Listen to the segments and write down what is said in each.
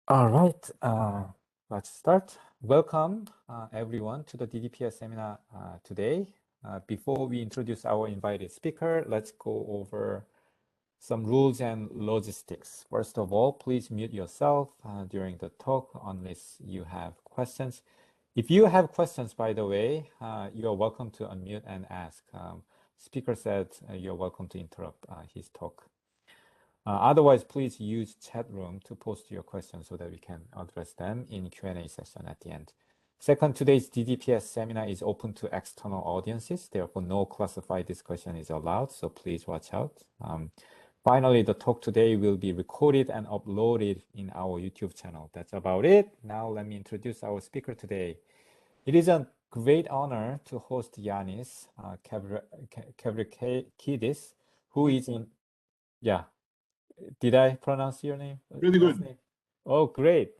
All right, let's start. Welcome, everyone, to the DDPS seminar today. Before we introduce our invited speaker, let's go over some rules and logistics. First of all, please mute yourself during the talk unless you have questions. If you have questions, by the way, you are welcome to unmute and ask. Speaker said you're welcome to interrupt his talk. Otherwise, please use chat room to post your questions so that we can address them in Q&A session at the end. Second, today's DDPS seminar is open to external audiences. Therefore, no classified discussion is allowed, so please watch out. Finally, the talk today will be recorded and uploaded in our YouTube channel. That's about it. Now, let me introduce our speaker today. It is a great honor to host Yannis Kevrekidis, who is in, yeah. Did I pronounce your name? Really good. Name? Oh, great.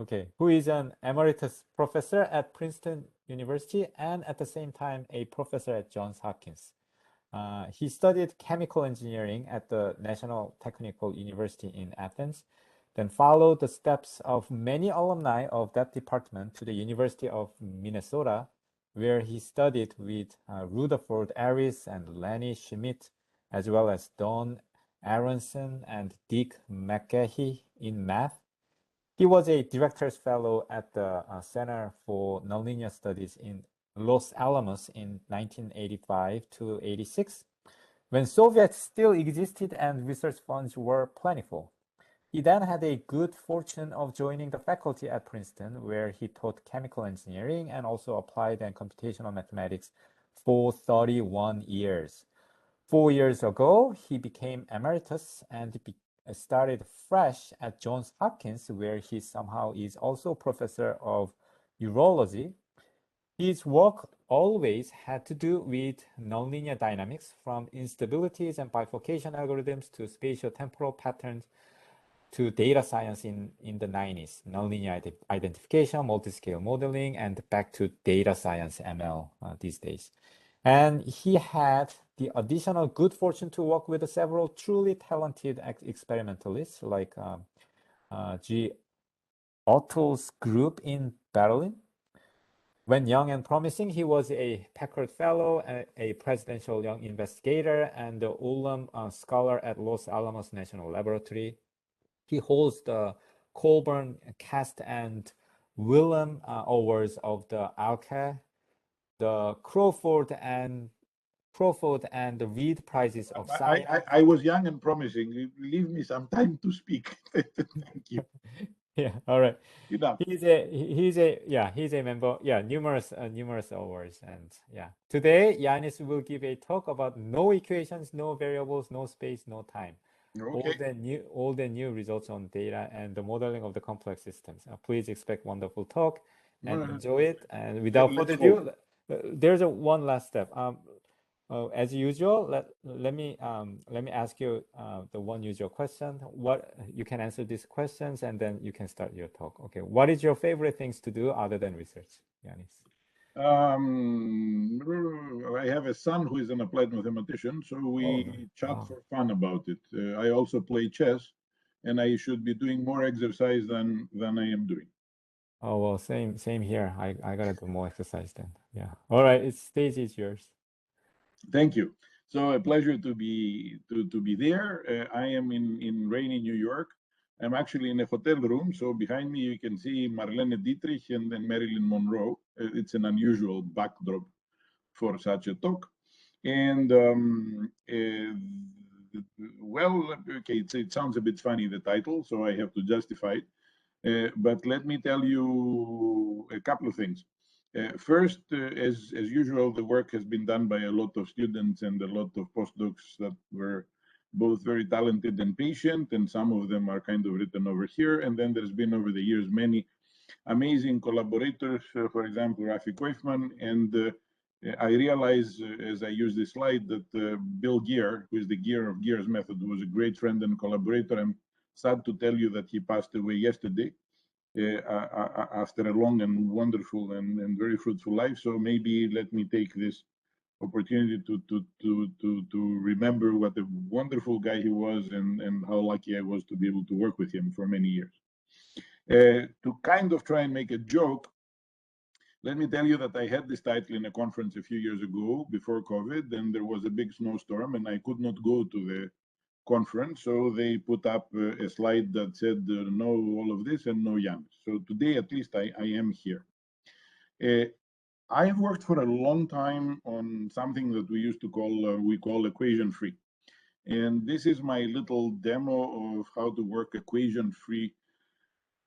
Okay. Who is an emeritus professor at Princeton University and at the same time a professor at Johns Hopkins. He studied chemical engineering at the National Technical University in Athens, then followed the steps of many alumni of that department to the University of Minnesota, where he studied with Rutherford Aris and Lenny Schmidt, as well as Don Aronson and Dick McGahey in math. He was a director's fellow at the Center for Nonlinear Studies in Los Alamos in 1985 to 86, when Soviets still existed and research funds were plentiful. He then had a good fortune of joining the faculty at Princeton, where he taught chemical engineering and also applied and computational mathematics for 31 years. 4 years ago, he became emeritus and started fresh at Johns Hopkins, where he somehow is also professor of urology. His work always had to do with nonlinear dynamics, from instabilities and bifurcation algorithms to spatio-temporal patterns to data science in the 90s, nonlinear identification, multi-scale modeling, and back to data science ML these days. And he had the additional good fortune to work with several truly talented experimentalists like G. Otto's group in Berlin. When young and promising, he was a Packard Fellow, a Presidential Young Investigator, and the Ullum Scholar at Los Alamos National Laboratory. He holds the Colburn, Cast, and Willem Awards of the ALCA, the Crawford and the Reed Prizes of Science. I was young and promising. Leave me some time to speak. Thank you. Yeah, all right. Enough. He's a member. Yeah, numerous awards, and yeah. Today, Yannis will give a talk about no equations, no variables, no space, no time. Okay. All the new results on data and the modeling of the complex systems. Please expect wonderful talk and enjoy it. And without further ado, there's one last step. As usual, let me ask you the one usual question. What you can answer these questions, and then you can start your talk. Okay. What is your favorite things to do other than research, Yannis? I have a son who is an applied mathematician, so we chat for fun about it. I also play chess, and I should be doing more exercise than I am doing. Oh well, same here. I gotta do more exercise then. Yeah. All right. Stage is yours. Thank you. So a pleasure to be there. I am in rainy New York. I'm actually in a hotel room. So behind me you can see Marlene Dietrich and then Marilyn Monroe. It's an unusual backdrop for such a talk. And well, okay, it sounds a bit funny, the title, so I have to justify it. But let me tell you a couple of things. First, as usual, the work has been done by a lot of students and a lot of postdocs that were both very talented and patient, and some of them are kind of written over here. And then there's been over the years many amazing collaborators, for example, Rafi Koifman. And I realize as I use this slide that Bill Gear, who is the Gear of Gears method, was a great friend and collaborator. I'm sad to tell you that he passed away yesterday. After a long and wonderful and very fruitful life. So maybe let me take this opportunity to remember what a wonderful guy he was and how lucky I was to be able to work with him for many years. To kind of try and make a joke, let me tell you that I had this title in a conference a few years ago before COVID, and there was a big snowstorm, and I could not go to the conference. So they put up a slide that said no all of this and no Yannis. So today, at least, I am here. I've worked for a long time on something that we used to call equation free. And this is my little demo of how to work equation free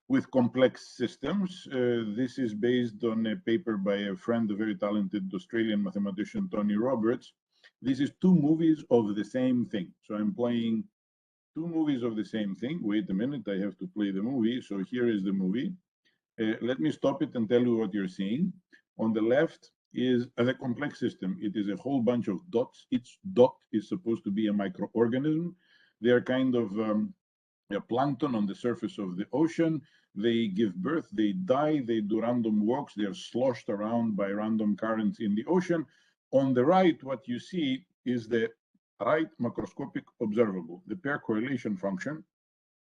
with complex systems. This is based on a paper by a friend, a very talented Australian mathematician, Tony Roberts. This is two movies of the same thing. So I'm playing two movies of the same thing. Wait a minute, I have to play the movie. So here is the movie. Let me stop it and tell you what you're seeing. On the left is a complex system. It is a whole bunch of dots. Each dot is supposed to be a microorganism. They are kind of a plankton on the surface of the ocean. They give birth, they die, they do random walks, they're sloshed around by random currents in the ocean. On the right, what you see is the right macroscopic observable, the pair correlation function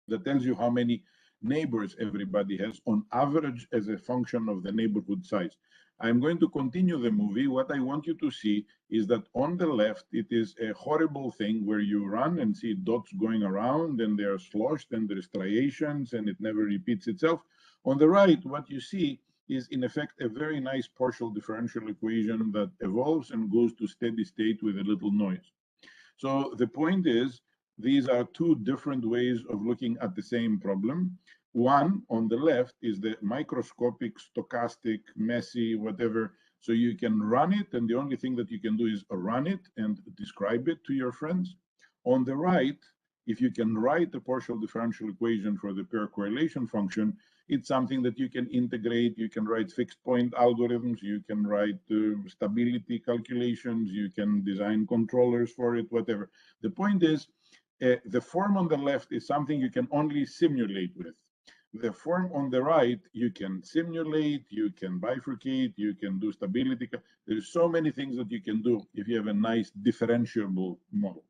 that tells you how many neighbors everybody has on average as a function of the neighborhood size. I'm going to continue the movie. What I want you to see is that on the left, it is a horrible thing where you run and see dots going around and they are sloshed and there's striations and it never repeats itself. On the right, what you see is in effect a very nice partial differential equation that evolves and goes to steady state with a little noise. So the point is, these are two different ways of looking at the same problem. One on the left is the microscopic, stochastic, messy, whatever. So you can run it, and the only thing that you can do is run it and describe it to your friends. On the right, if you can write a partial differential equation for the pair correlation function, it's something that you can integrate. You can write fixed point algorithms. You can write stability calculations. You can design controllers for it, whatever. The point is, the form on the left is something you can only simulate with. The form on the right, you can simulate, you can bifurcate, you can do stability. There's so many things that you can do if you have a nice differentiable model.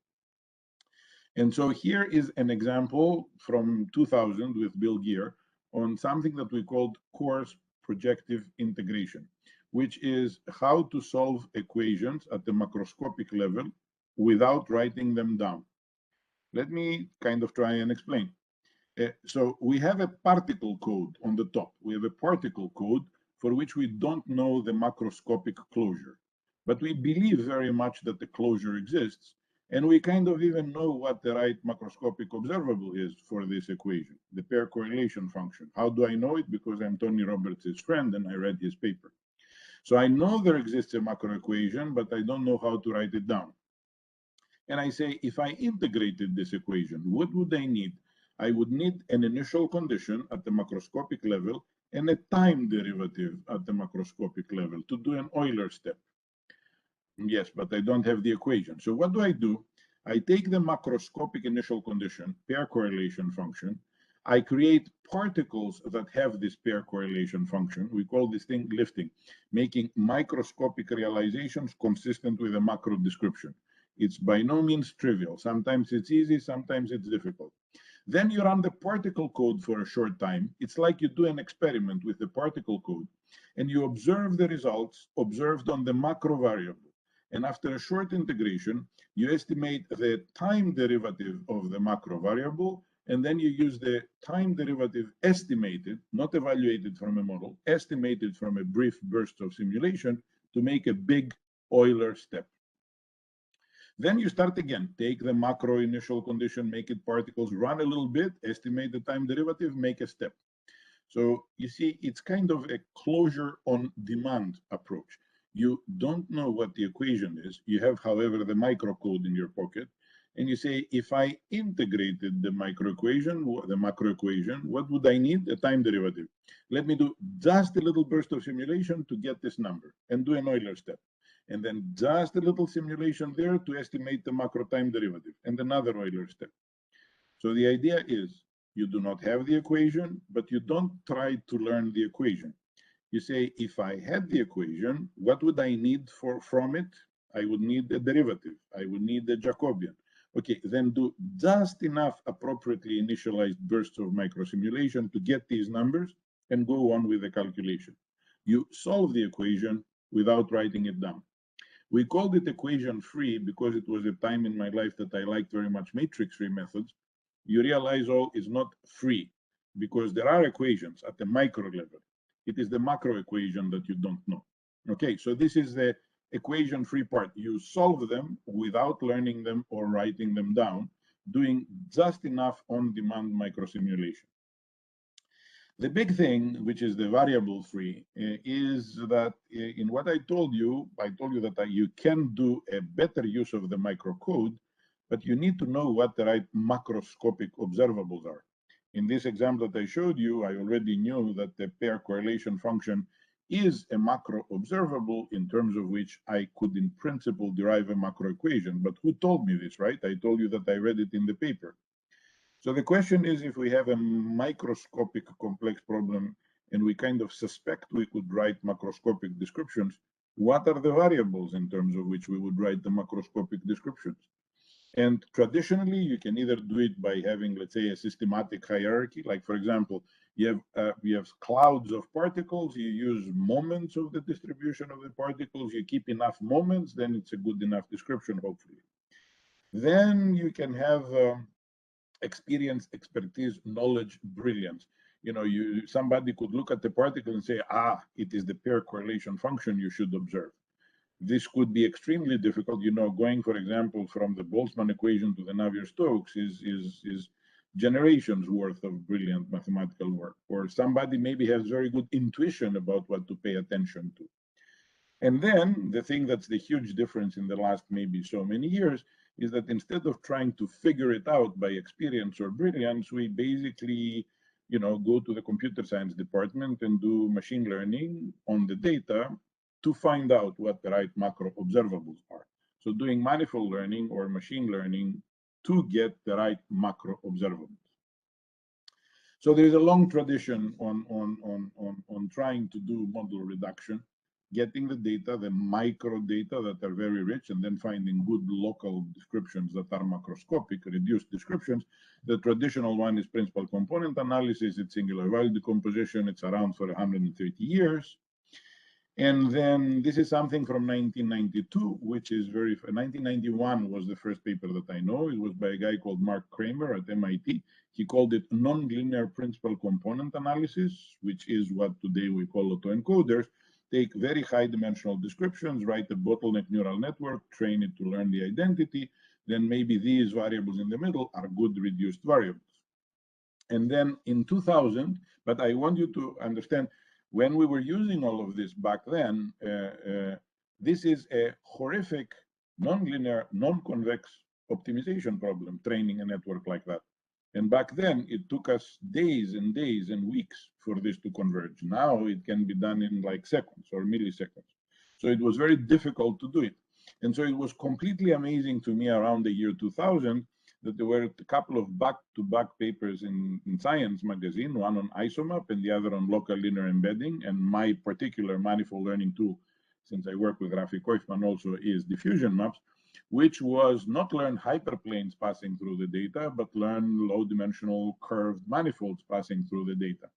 And so here is an example from 2000 with Bill Gear on something that we called coarse projective integration, which is how to solve equations at the macroscopic level without writing them down. Let me kind of try and explain. So we have a particle code on the top. We have a particle code for which we don't know the macroscopic closure, but we believe very much that the closure exists. And we kind of even know what the right macroscopic observable is for this equation, the pair correlation function. How do I know it? Because I'm Tony Roberts' friend and I read his paper. So I know there exists a macro equation, but I don't know how to write it down. And I say, if I integrated this equation, what would I need? I would need an initial condition at the macroscopic level and a time derivative at the macroscopic level to do an Euler step. Yes, but I don't have the equation. So what do? I take the macroscopic initial condition, pair correlation function. I create particles that have this pair correlation function. We call this thing lifting, making microscopic realizations consistent with a macro description. It's by no means trivial. Sometimes it's easy, sometimes it's difficult. Then you run the particle code for a short time. It's like you do an experiment with the particle code, and you observe the results observed on the macro variable. And after a short integration, you estimate the time derivative of the macro variable, and then you use the time derivative estimated, not evaluated from a model, estimated from a brief burst of simulation to make a big Euler step. Then you start again, take the macro initial condition, make it particles, run a little bit, estimate the time derivative, make a step. So you see, it's kind of a closure on demand approach. You don't know what the equation is. You have, however, the microcode in your pocket. And you say, if I integrated the macro equation, what would I need? A time derivative. Let me do just a little burst of simulation to get this number and do an Euler step. And then just a little simulation there to estimate the macro time derivative and another Euler step. So the idea is you do not have the equation, but you don't try to learn the equation. You say, if I had the equation, what would I need from it? I would need a derivative. I would need a Jacobian. Okay, then do just enough appropriately initialized bursts of microsimulation to get these numbers and go on with the calculation. You solve the equation without writing it down. We called it equation free because it was a time in my life that I liked very much matrix free methods. You realize all is not free because there are equations at the micro level. It is the macro equation that you don't know. Okay, so this is the equation free part. You solve them without learning them or writing them down, doing just enough on-demand microsimulation. The big thing, which is the variable free, is that in what I told you that you can do a better use of the microcode, but you need to know what the right macroscopic observables are. In this example that I showed you, I already knew that the pair correlation function is a macro observable in terms of which I could in principle derive a macro equation. But who told me this, right? I told you that I read it in the paper. So the question is, if we have a microscopic complex problem and we kind of suspect we could write macroscopic descriptions, what are the variables in terms of which we would write the macroscopic descriptions? And traditionally, you can either do it by having, let's say, a systematic hierarchy. Like, for example, you have clouds of particles, you use moments of the distribution of the particles, you keep enough moments, then it's a good enough description, hopefully. Then you can have experience, expertise, knowledge, brilliance. You know, somebody could look at the particle and say, it is the pair correlation function you should observe. This could be extremely difficult. You know, going, for example, from the Boltzmann equation to the Navier-Stokes is generations worth of brilliant mathematical work. Or somebody maybe has very good intuition about what to pay attention to. And then the thing that's the huge difference in the last maybe so many years is that instead of trying to figure it out by experience or brilliance, we basically, you know, go to the computer science department and do machine learning on the data to find out what the right macro observables are. So doing manifold learning or machine learning to get the right macro observables. So there is a long tradition on trying to do model reduction, getting the data, the micro data that are very rich, and then finding good local descriptions that are macroscopic, reduced descriptions. The traditional one is principal component analysis. It's singular value decomposition. It's around for 130 years. And then this is something from 1992, which is 1991 was the first paper that I know. It was by a guy called Mark Kramer at MIT. He called it nonlinear principal component analysis, which is what today we call autoencoders. Take very high dimensional descriptions, write a bottleneck neural network, train it to learn the identity. Then maybe these variables in the middle are good reduced variables. And then in 2000, but I want you to understand, when we were using all of this back then, this is a horrific, nonlinear, non-convex optimization problem, training a network like that. And back then, it took us days and days and weeks for this to converge. Now it can be done in like seconds or milliseconds. So it was very difficult to do it. And so it was completely amazing to me around the year 2000 that there were a couple of back-to-back papers in Science magazine, one on isomap and the other on local linear embedding. And my particular manifold learning tool, since I work with Rafi Koifman also, is diffusion maps, which was not learn hyperplanes passing through the data, but learn low-dimensional curved manifolds passing through the data.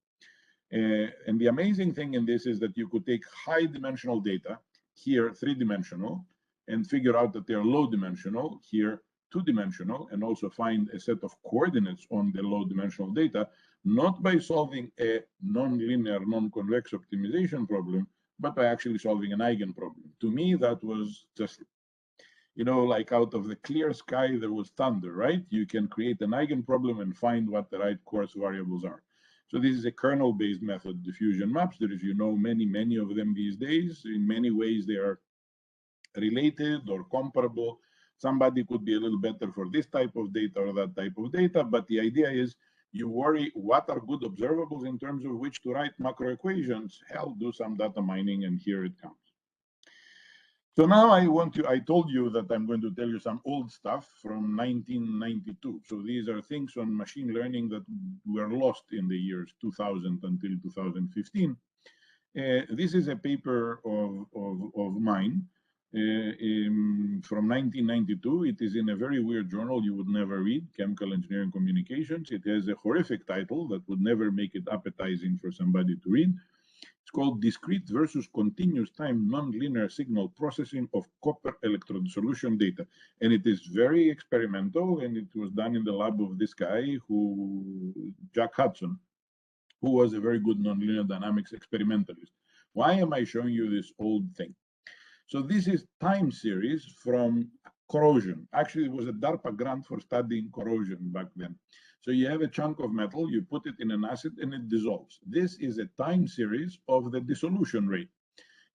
And the amazing thing in this is that you could take high-dimensional data, here three-dimensional, and figure out that they're low-dimensional, here two-dimensional, and also find a set of coordinates on the low-dimensional data, not by solving a non-linear, non-convex optimization problem, but by actually solving an eigen problem. To me, that was just, you know, like out of the clear sky, there was thunder, right? You can create an eigen problem and find what the right coarse variables are. So this is a kernel-based method, diffusion maps. There is, you know, many of them these days. In many ways, they are related or comparable. Somebody could be a little better for this type of data or that type of data, but the idea is you worry what are good observables in terms of which to write macro equations. Hell, do some data mining, and here it comes. So now I told you that I'm going to tell you some old stuff from 1992. So these are things on machine learning that were lost in the years 2000 until 2015. This is a paper of mine from 1992. It is in a very weird journal you would never read, Chemical Engineering Communications. It has a horrific title that would never make it appetizing for somebody to read. It's called Discrete versus Continuous Time Nonlinear Signal Processing of Copper Electrode Solution Data. And it is very experimental, and it was done in the lab of this guy, Jack Hudson, who was a very good nonlinear dynamics experimentalist. Why am I showing you this old thing? So this is time series from corrosion. Actually, it was a DARPA grant for studying corrosion back then. So you have a chunk of metal, you put it in an acid, and it dissolves. This is a time series of the dissolution rate.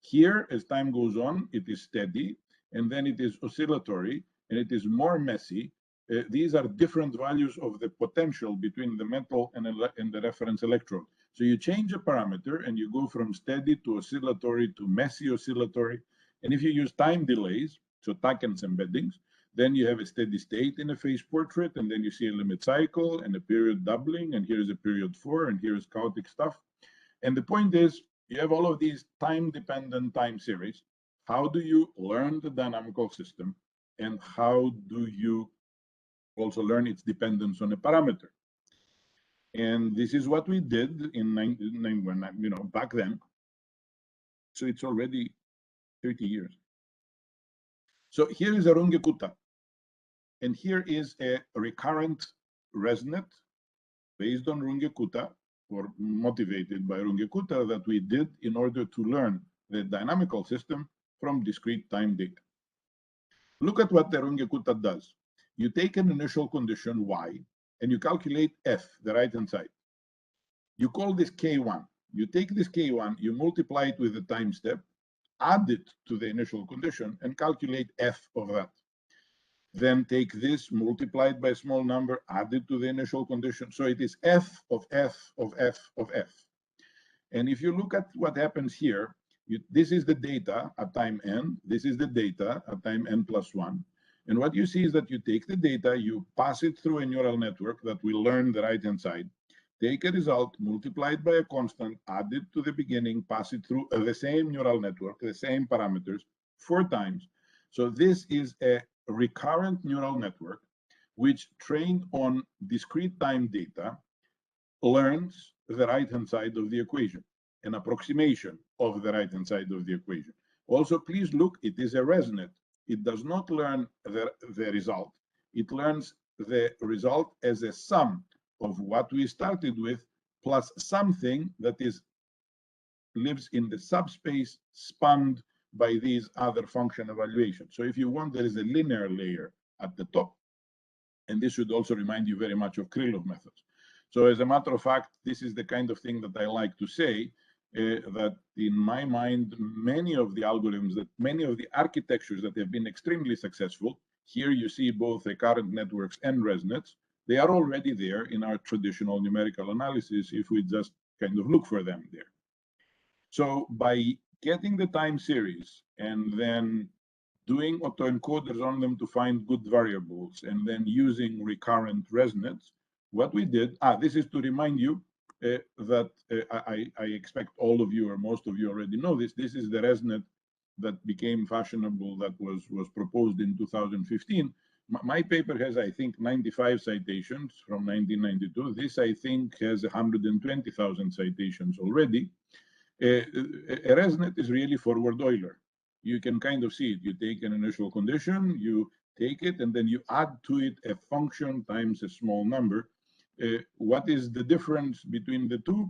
Here, as time goes on, it is steady, and then it is oscillatory, and it is more messy. These are different values of the potential between the metal and the reference electrode. So you change a parameter, and you go from steady to oscillatory to messy oscillatory. And if you use time delays, so Takens embeddings, then you have a steady state in a phase portrait, and then you see a limit cycle and a period doubling, and here's a period 4, and here's chaotic stuff. And the point is, you have all of these time-dependent time series. How do you learn the dynamical system, and how do you also learn its dependence on a parameter? And this is what we did back then. So it's already 30 years. So here is a Runge-Kutta, and here is a recurrent ResNet based on Runge-Kutta, or motivated by Runge-Kutta, that we did in order to learn the dynamical system from discrete time data. Look at what the Runge-Kutta does. You take an initial condition y, and you calculate f, the right-hand side. You call this k1. You take this k1, you multiply it with the time step, add it to the initial condition, and calculate f of that. Then take this, multiplied by a small number, add it to the initial condition. So it is f of f of f of f. And if you look at what happens here, this is the data at time n, this is the data at time n plus 1. And what you see is that you take the data, you pass it through a neural network that will learn the right-hand side, take a result, multiply it by a constant, add it to the beginning, pass it through the same neural network, the same parameters, 4 times. So this is a recurrent neural network, which trained on discrete time data, learns the right-hand side of the equation, an approximation of the right-hand side of the equation. Also, please look, it is a ResNet. It does not learn the result. It learns the result as a sum of what we started with, plus something that lives in the subspace spanned by these other function evaluations. So if you want, there is a linear layer at the top. And this should also remind you very much of Krylov methods. So as a matter of fact, this is the kind of thing that I like to say, that in my mind, many of the algorithms, many of the architectures that have been extremely successful, here you see both recurrent networks and ResNets, they are already there in our traditional numerical analysis if we just kind of look for them there. So by getting the time series and then doing autoencoders on them to find good variables, and then using recurrent ResNets, what we did, this is to remind you that I expect all of you or most of you already know this. This is the ResNet that became fashionable, that was proposed in 2015. My paper has, I think, 95 citations from 1992. This, I think, has 120,000 citations already. A ResNet is really forward Euler. You can kind of see it. You take an initial condition, you take it, and then you add to it a function times a small number. What is the difference between the two?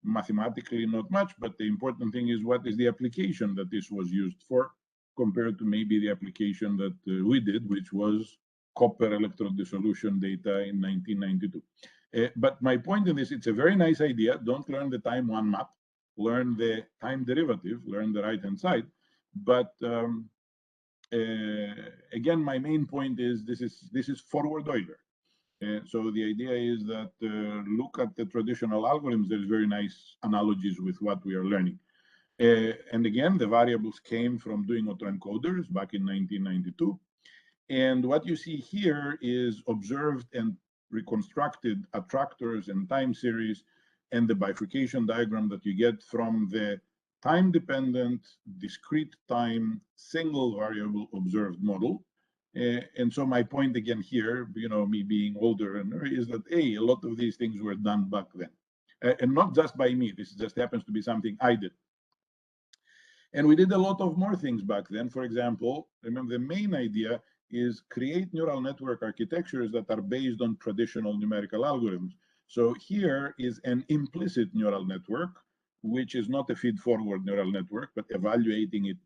Mathematically, not much, but the important thing is what is the application that this was used for, compared to maybe the application that we did, which was copper electrode dissolution data in 1992. But my point in this, it's a very nice idea. Don't learn the time one map, learn the time derivative, learn the right-hand side. But again, my main point is this is forward Euler. So the idea is that look at the traditional algorithms. There's very nice analogies with what we are learning. And again, the variables came from doing autoencoders back in 1992. And what you see here is observed and reconstructed attractors and time series, and the bifurcation diagram that you get from the time-dependent, discrete time, single variable observed model. And so my point again here, me being older, is that a lot of these things were done back then. And not just by me, this just happens to be something I did. And we did a lot of more things back then. For example, remember the main idea is create neural network architectures that are based on traditional numerical algorithms. So here is an implicit neural network, which is not a feed-forward neural network, but evaluating it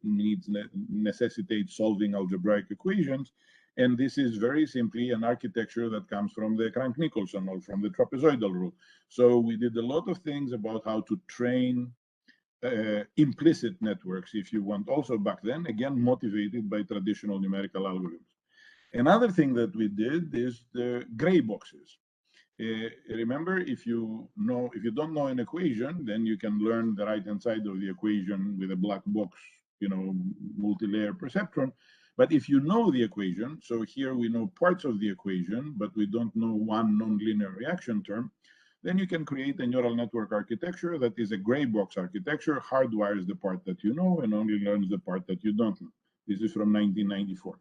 necessitates solving algebraic equations. And this is very simply an architecture that comes from the Crank-Nicolson or from the trapezoidal rule. So we did a lot of things about how to train implicit networks, if you want, also back then, again, motivated by traditional numerical algorithms. Another thing that we did is the gray boxes. Remember, if you don't know an equation, then you can learn the right-hand side of the equation with a black box, multi-layer perceptron. But if you know the equation, so here we know parts of the equation, but we don't know one nonlinear reaction term, then you can create a neural network architecture that is a gray box architecture, hardwires the part that you know and only learns the part that you don't know. This is from 1994.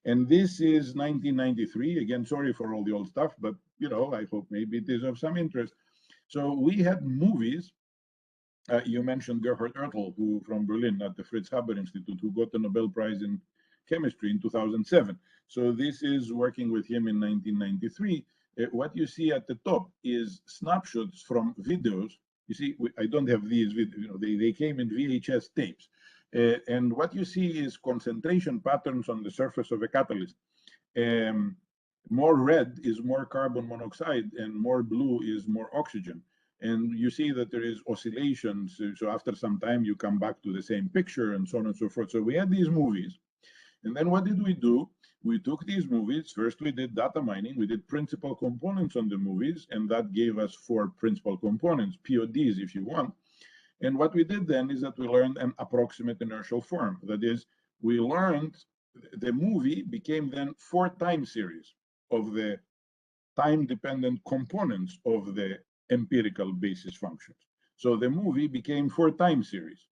And this is 1993. Again, sorry for all the old stuff, but I hope maybe it is of some interest. So we had movies. You mentioned Gerhard Ertl, who from Berlin at the Fritz Haber Institute, who got the Nobel Prize in chemistry in 2007. So this is working with him in 1993. What you see at the top is snapshots from videos. You see, I don't have these videos. They came in VHS tapes. And what you see is concentration patterns on the surface of a catalyst. More red is more carbon monoxide, and more blue is more oxygen. And you see that there is oscillations. So after some time, you come back to the same picture and so on and so forth. So we had these movies. And then what did we do? We took these movies. First, we did data mining. We did principal components on the movies, and that gave us 4 principal components, PODs if you want. And what we did then is that we learned an approximate inertial form. That is, we learned the movie became then 4 time series of the time-dependent components of the empirical basis functions. So the movie became 4 time series.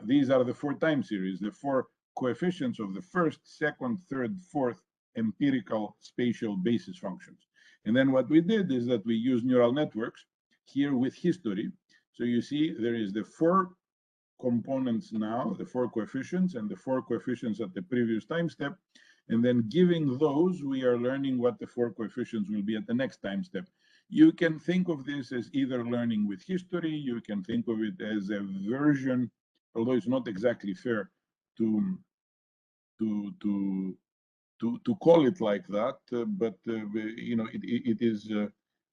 These are the 4 time series, the 4 coefficients of the first, second, third, fourth empirical spatial basis functions. And then what we did is that we used neural networks here with history. So you see there is the 4 components now, the 4 coefficients, and the 4 coefficients at the previous time step. And then giving those, we are learning what the 4 coefficients will be at the next time step. You can think of this as either learning with history, you can think of it as a version, although it's not exactly fair to call it like that, but it is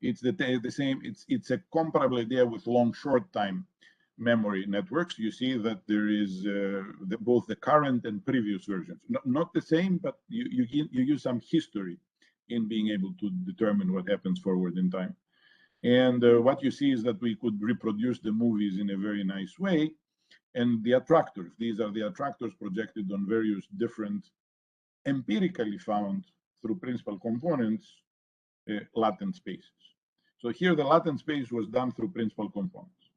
it's the same. It's a comparable idea with long short time memory networks. You see that there is both the current and previous versions, not the same, but you use some history in being able to determine what happens forward in time. And what you see is that we could reproduce the movies in a very nice way. And the attractors, these are the attractors projected on various different empirically found through principal components latent spaces. So here the latent space was done through principal components.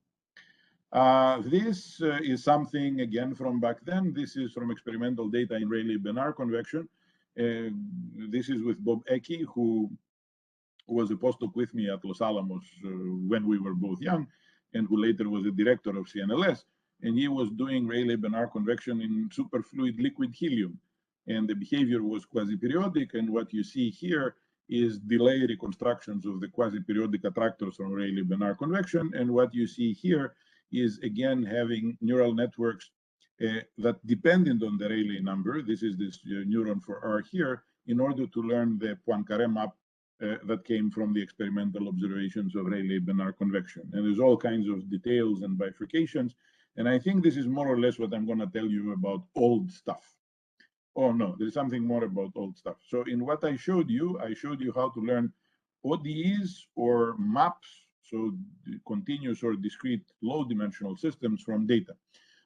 This is something, again, from back then. This is from experimental data in Rayleigh-Benard convection. This is with Bob Ecke, who was a postdoc with me at Los Alamos when we were both young, and who later was a director of CNLS. And he was doing Rayleigh-Benard convection in superfluid liquid helium. And the behavior was quasi-periodic. And what you see here is delay reconstructions of the quasi-periodic attractors from Rayleigh-Benard convection. And what you see here is, again, having neural networks that dependent on the Rayleigh number. This is this neuron for R here, in order to learn the Poincaré map that came from the experimental observations of Rayleigh-Benard convection. And there's all kinds of details and bifurcations. And I think this is more or less what I'm going to tell you about old stuff. Oh, no, there's something more about old stuff. So in what I showed you how to learn ODEs or maps, so continuous or discrete low-dimensional systems from data.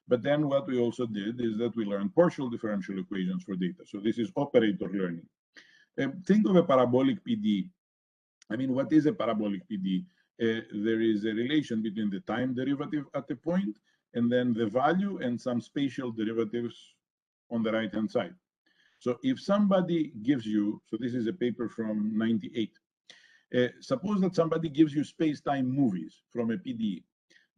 But then what we also did is that we learned partial differential equations for data. So this is operator learning. Think of a parabolic PDE. I mean, what is a parabolic PDE? There is a relation between the time derivative at a point and then the value and some spatial derivatives on the right-hand side. So if somebody gives you, so this is a paper from 98, suppose that somebody gives you space-time movies from a PDE.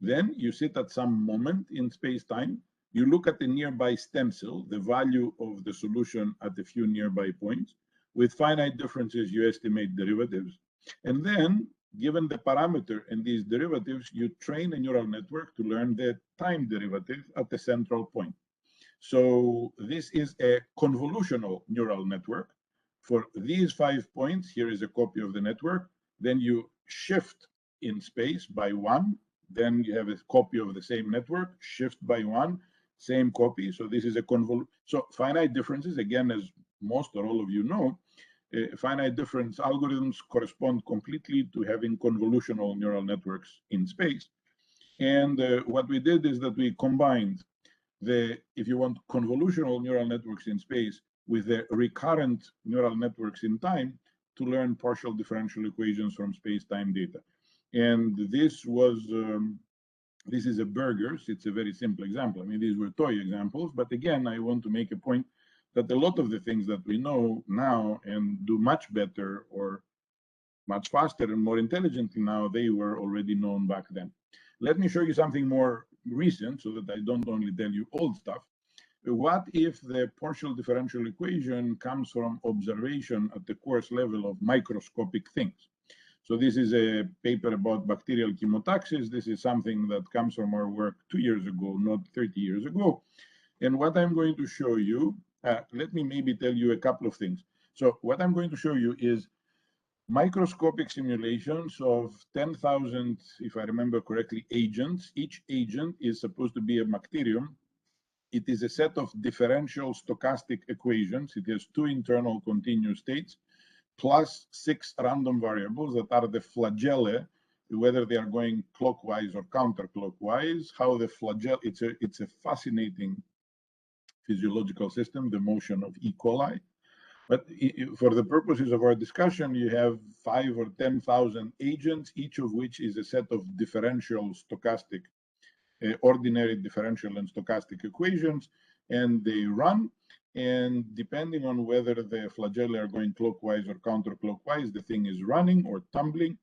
Then you sit at some moment in space-time, you look at the nearby stencil, the value of the solution at a few nearby points. With finite differences, you estimate derivatives. And then, given the parameter and these derivatives, you train a neural network to learn the time derivative at the central point. So this is a convolutional neural network. For these 5 points, here is a copy of the network. Then you shift in space by 1. Then you have a copy of the same network, shift by 1, same copy. So this is a convolution. So finite differences, again, as most or all of you know, finite difference algorithms correspond completely to having convolutional neural networks in space. And what we did is that we combined if you want, convolutional neural networks in space with the recurrent neural networks in time to learn partial differential equations from space-time data. And this was, this is a burgers. It's a very simple example. I mean, these were toy examples, but again, I want to make a point that a lot of the things that we know now and do much better or much faster and more intelligently now, they were already known back then. Let me show you something more recent so that I don't only tell you old stuff. What if the partial differential equation comes from observation at the coarse level of microscopic things? So this is a paper about bacterial chemotaxis. This is something that comes from our work 2 years ago, not 30 years ago. And what I'm going to show you, let me maybe tell you a couple of things. So what I'm going to show you is microscopic simulations of 10,000, if I remember correctly, agents. Each agent is supposed to be a bacterium. It is a set of differential stochastic equations. It has 2 internal continuous states plus 6 random variables that are the flagellae, whether they are going clockwise or counterclockwise, how the flagella, it's a fascinating physiological system, the motion of E. coli. But for the purposes of our discussion, you have 5 or 10,000 agents, each of which is a set of differential stochastic, ordinary differential and stochastic equations, and they run. And depending on whether the flagella are going clockwise or counterclockwise, the thing is running or tumbling.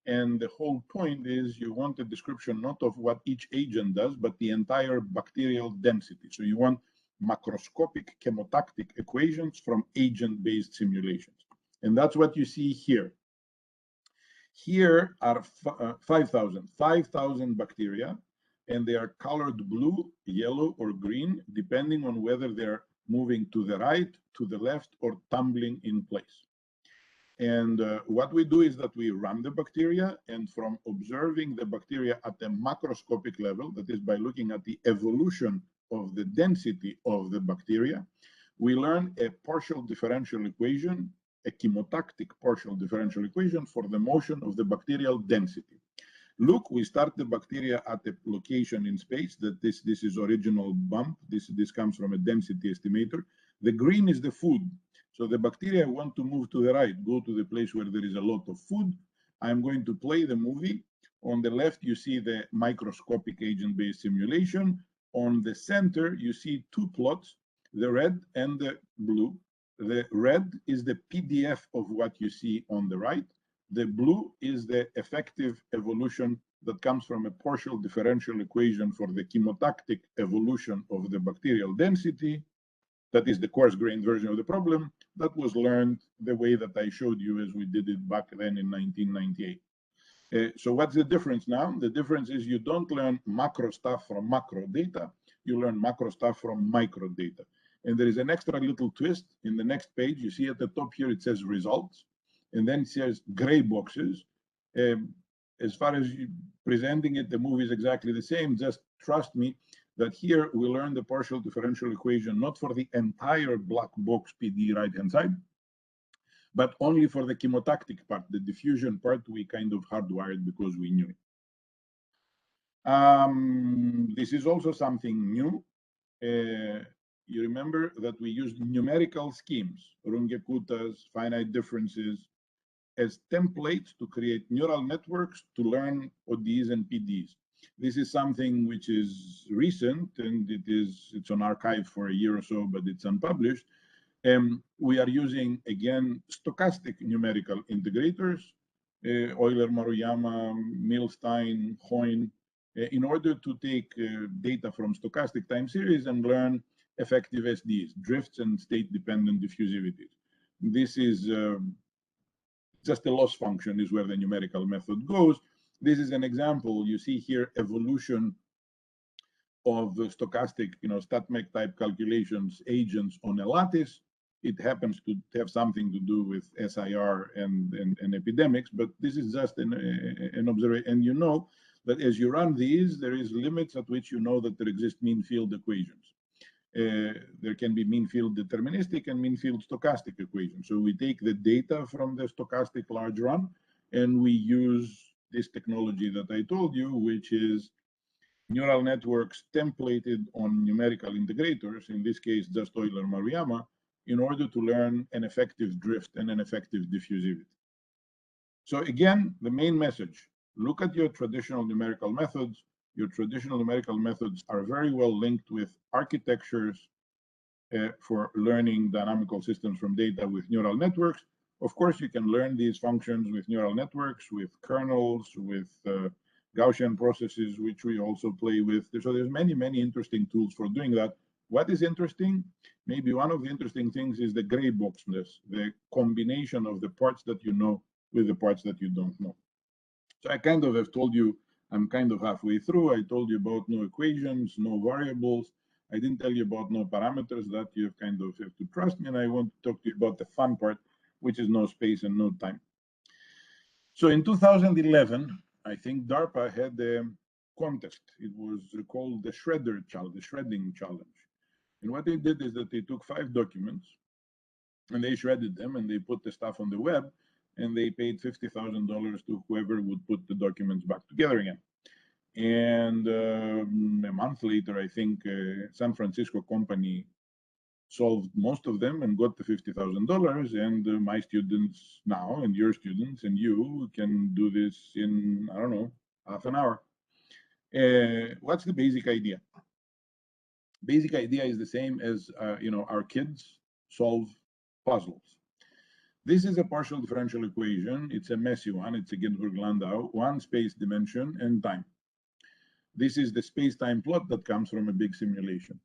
And the whole point is you want a description not of what each agent does, but the entire bacterial density. So you want macroscopic chemotactic equations from agent-based simulations. And that's what you see here. Here are 5,000 bacteria, and they are colored blue, yellow, or green, depending on whether they're moving to the right, to the left, or tumbling in place. And what we do is that we run the bacteria, and from observing the bacteria at a macroscopic level, that is by looking at the evolution of the density of the bacteria, we learn a partial differential equation, a chemotactic partial differential equation for the motion of the bacterial density. Look, we start the bacteria at a location in space. That this is original bump. This comes from a density estimator. The green is the food. So the bacteria want to move to the right, go to the place where there is a lot of food. I'm going to play the movie. On the left, you see the microscopic agent-based simulation. On the center, you see 2 plots, the red and the blue. The red is the PDF of what you see on the right. The blue is the effective evolution that comes from a partial differential equation for the chemotactic evolution of the bacterial density. That is the coarse-grained version of the problem that was learned the way that I showed you as we did it back then in 1998. So what's the difference now? The difference is you don't learn macro stuff from macro data. You learn macro stuff from micro data. And there is an extra little twist. In the next page, you see at the top here, it says results. And then it says gray boxes. As far as presenting it, the movie is exactly the same. Just trust me that here we learn the partial differential equation, not for the entire black box PD right-hand side, but only for the chemotactic part. The diffusion part, we kind of hardwired because we knew it. This is also something new. You remember that we used numerical schemes, Runge-Kuttas, finite differences, as templates to create neural networks to learn ODEs and PDEs. This is something which is recent, and it's on archive for a year or so, but it's unpublished. We are using, again, stochastic numerical integrators, Euler, Maruyama, Milstein, Hoyne, in order to take data from stochastic time series and learn effective SDs, drifts and state-dependent diffusivities. This is just a loss function is where the numerical method goes. This is an example. You see here evolution of the stochastic, StatMech type calculations agents on a lattice. It happens to have something to do with SIR and epidemics, but this is just an observation. And you know that as you run these, there is limits at which you know that there exist mean field equations. There can be mean field deterministic and mean field stochastic equations. So we take the data from the stochastic large run, and we use this technology that I told you, which is neural networks templated on numerical integrators, in this case, just Euler Maruyama, in order to learn an effective drift and an effective diffusivity. So again, the main message, look at your traditional numerical methods. Your traditional numerical methods are very well linked with architectures for learning dynamical systems from data with neural networks. Of course, you can learn these functions with neural networks, with kernels, with Gaussian processes, which we also play with. So there's many, many interesting tools for doing that. What is interesting? Maybe one of the interesting things is the gray boxness, the combination of the parts that you know with the parts that you don't know. So I kind of have told you, I'm kind of halfway through. I told you about no equations, no variables. I didn't tell you about no parameters. That you kind of have to trust me. And I want to talk to you about the fun part, which is no space and no time. So in 2011, I think DARPA had a contest. It was called the Shredder Challenge, the Shredding Challenge. And what they did is that they took 5 documents and they shredded them and they put the stuff on the web, and they paid $50,000 to whoever would put the documents back together again. And a month later, I think San Francisco company solved most of them and got the $50,000. And my students now, and your students, and you can do this in, I don't know, half an hour. What's the basic idea? Basic idea is the same as our kids solve puzzles. This is a partial differential equation. It's a messy one. It's a Ginsburg-Landau, one space dimension and time. This is the space-time plot that comes from a big simulation.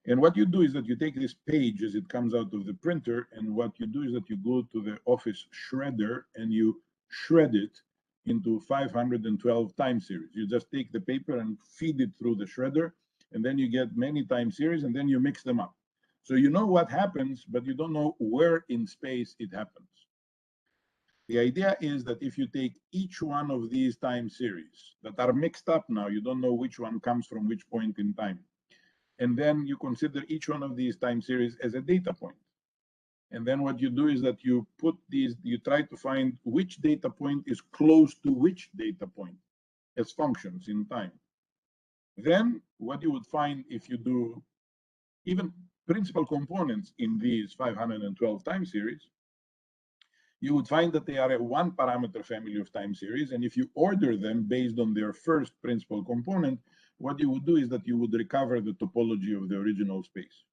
And what you do is that you take this page as it comes out of the printer, and what you do is that you go to the office shredder and you shred it into 512 time series. You just take the paper and feed it through the shredder, and then you get many time series, and then you mix them up. So you know what happens, but you don't know where in space it happens. The idea is that if you take each one of these time series that are mixed up now, you don't know which one comes from which point in time. And then you consider each one of these time series as a data point. And then what you do is that you put these, you try to find which data point is close to which data point as functions in time. Then what you would find if you do even principal components in these 512 time series, you would find that they are a 1 parameter family of time series. And if you order them based on their first principal component, what you would do is that you would recover the topology of the original space.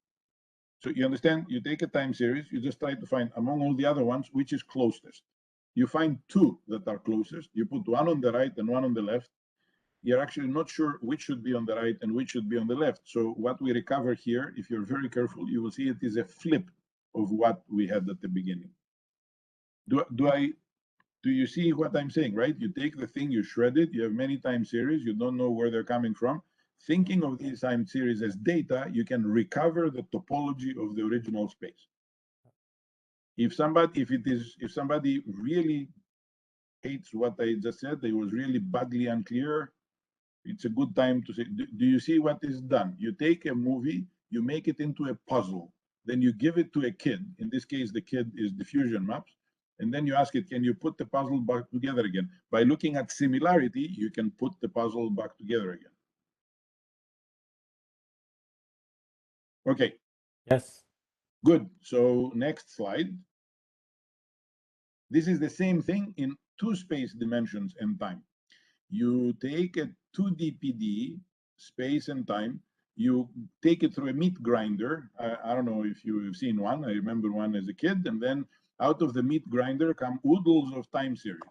So you understand, you take a time series, you just try to find among all the other ones, which is closest. You find 2 that are closest, you put one on the right and one on the left. You're actually not sure which should be on the right and which should be on the left. So what we recover here, if you're very careful, you will see it is a flip of what we had at the beginning. Do you see what I'm saying, right? You take the thing, you shred it, you have many time series, you don't know where they're coming from. Thinking of these time series as data, you can recover the topology of the original space. If somebody really hates what I just said, they was really badly unclear, it's a good time to say, do you see what is done? You take a movie, you make it into a puzzle, then you give it to a kid. In this case, the kid is diffusion maps. And then you ask it, can you put the puzzle back together again? By looking at similarity, you can put the puzzle back together again. Okay. Yes. Good. So next slide. This is the same thing in 2 space dimensions and time. You take a 2D PDE, space and time, you take it through a meat grinder. I don't know if you've seen one. I remember one as a kid. And then out of the meat grinder come oodles of time series.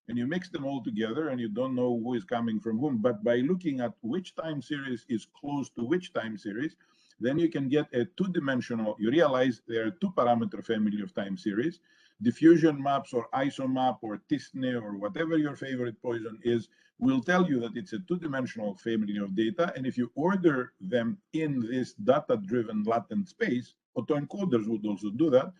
And you mix them all together and you don't know who is coming from whom. But by looking at which time series is close to which time series, then you can get a two-dimensional, you realize there are two-parameter family of time series. Diffusion maps or isomap or Tisne or whatever your favorite poison is will tell you that it's a two-dimensional family of data. And if you order them in this data-driven latent space, autoencoders would also do that,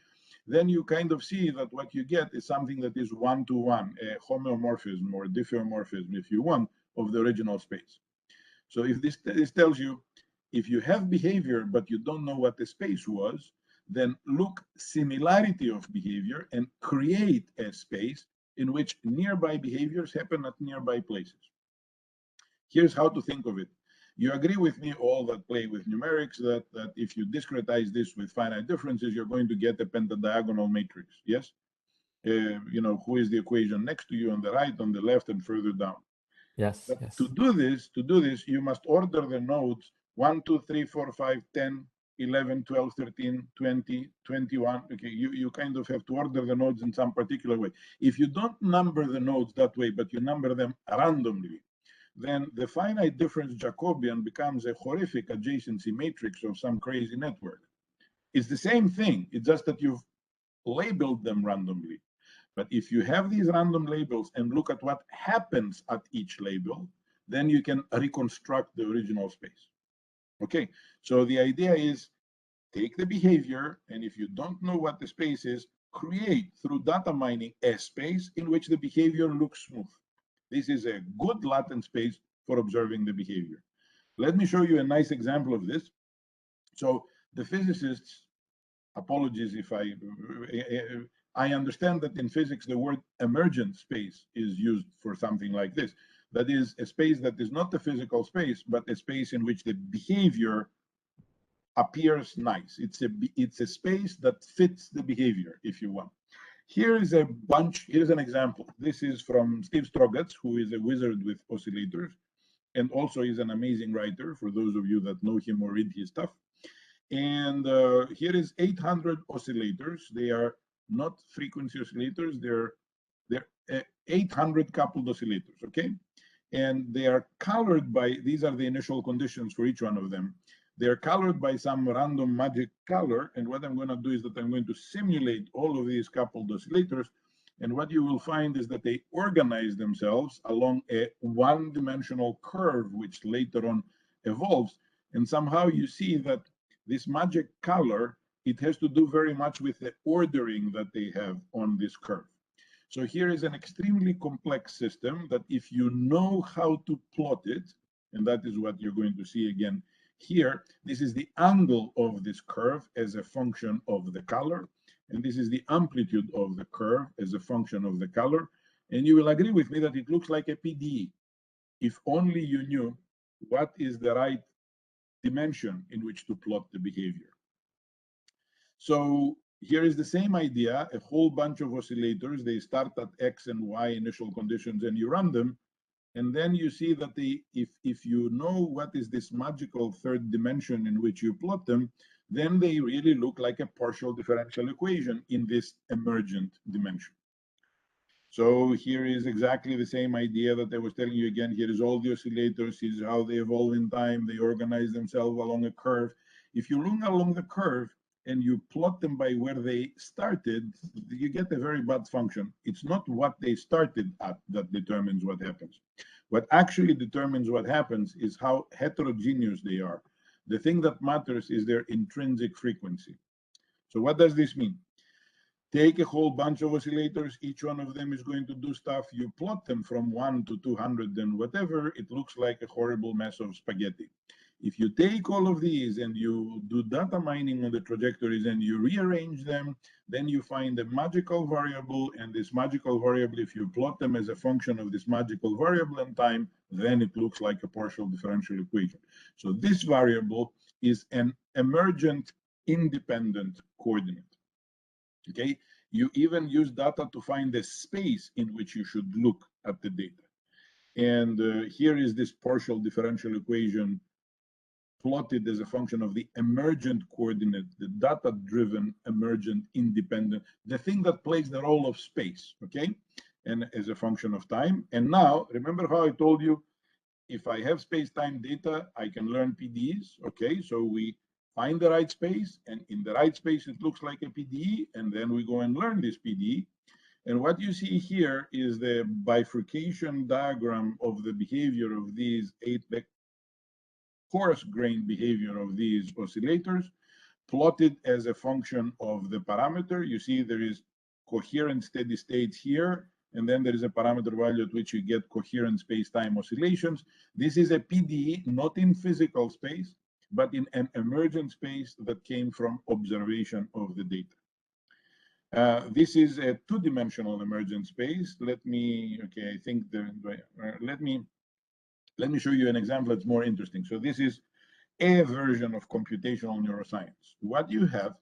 then you kind of see that what you get is something that is one-to-one, a homeomorphism or diffeomorphism, if you want, of the original space. So if this tells you, if you have behavior, but you don't know what the space was, then look similarity of behavior and create a space in which nearby behaviors happen at nearby places. Here's how to think of it. You agree with me, all that play with numerics, that if you discretize this with finite differences, you're going to get a pentadiagonal matrix, yes? You know, who is the equation next to you on the right, on the left, and further down. Yes, But yes. to do this, you must order the nodes 1, 2, 3, 4, 5, 10, 11, 12, 13, 20, 21. Okay, you kind of have to order the nodes in some particular way. If you don't number the nodes that way, but you number them randomly, then the finite difference Jacobian becomes a horrific adjacency matrix of some crazy network. It's the same thing, it's just that you've labeled them randomly. But if you have these random labels and look at what happens at each label, then you can reconstruct the original space. Okay, so the idea is take the behavior, and if you don't know what the space is, create through data mining a space in which the behavior looks smooth. This is a good latent space for observing the behavior. Let me show you a nice example of this. So the physicists, apologies if I understand that in physics the word emergent space is used for something like this. That is a space that is not a physical space, but a space in which the behavior appears nice. It's a space that fits the behavior, if you want. Here is a bunch, here's an example. This is from Steve Strogatz, who is a wizard with oscillators, and also is an amazing writer, for those of you that know him or read his stuff. And here is 800 oscillators. They are not frequency oscillators, they're 800 coupled oscillators, okay? And they are colored by, these are the initial conditions for each one of them. They're colored by some random magic color. And what I'm going to do is that I'm going to simulate all of these coupled oscillators. And what you will find is that they organize themselves along a one-dimensional curve, which later on evolves. And somehow you see that this magic color, it has to do very much with the ordering that they have on this curve. So here is an extremely complex system that if you know how to plot it, and that is what you're going to see again here, this is the angle of this curve as a function of the color, and this is the amplitude of the curve as a function of the color, and you will agree with me that it looks like a PDE. If only you knew what is the right dimension in which to plot the behavior. So here is the same idea, a whole bunch of oscillators. They start at X and Y initial conditions and you run them. And then you see that if you know what is this magical third dimension in which you plot them, then they really look like a partial differential equation in this emergent dimension. So here is exactly the same idea that I was telling you again. Here is all the oscillators. Here's how they evolve in time. They organize themselves along a curve. If you look along the curve and you plot them by where they started, you get a very bad function. It's not what they started at that determines what happens. What actually determines what happens is how heterogeneous they are. The thing that matters is their intrinsic frequency. So what does this mean? Take a whole bunch of oscillators, each one of them is going to do stuff. You plot them from 1 to 200 and whatever, it looks like a horrible mess of spaghetti. If you take all of these and you do data mining on the trajectories and you rearrange them, then you find a magical variable, and this magical variable, if you plot them as a function of this magical variable in time, then it looks like a partial differential equation. So this variable is an emergent independent coordinate. Okay, you even use data to find the space in which you should look at the data. And here is this partial differential equation plotted as a function of the emergent coordinate, the data-driven, emergent, independent, the thing that plays the role of space, okay? And as a function of time. And now, remember how I told you, if I have space-time data, I can learn PDEs, okay? So we find the right space, and in the right space, it looks like a PDE, and then we go and learn this PDE. And what you see here is the bifurcation diagram of the behavior of these coarse-grained behavior of these oscillators, plotted as a function of the parameter. You see there is coherent steady states here, and then there is a parameter value at which you get coherent space-time oscillations. This is a PDE, not in physical space, but in an emergent space that came from observation of the data. This is a two-dimensional emergent space. Let me show you an example that's more interesting. So this is a version of computational neuroscience. What you have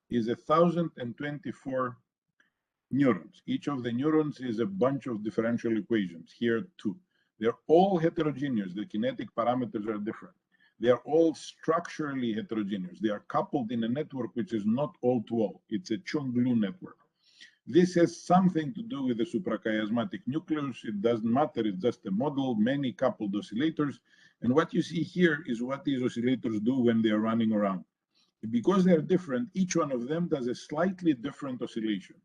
is 1,024 neurons. Each of the neurons is a bunch of differential equations. Here, two. They're all heterogeneous. The kinetic parameters are different. They are all structurally heterogeneous. They are coupled in a network which is not all-to-all. It's a chung-glue network. This has something to do with the suprachiasmatic nucleus. It doesn't matter. It's just a model, many coupled oscillators. And what you see here is what these oscillators do when they are running around. Because they're different, each one of them does a slightly different oscillation.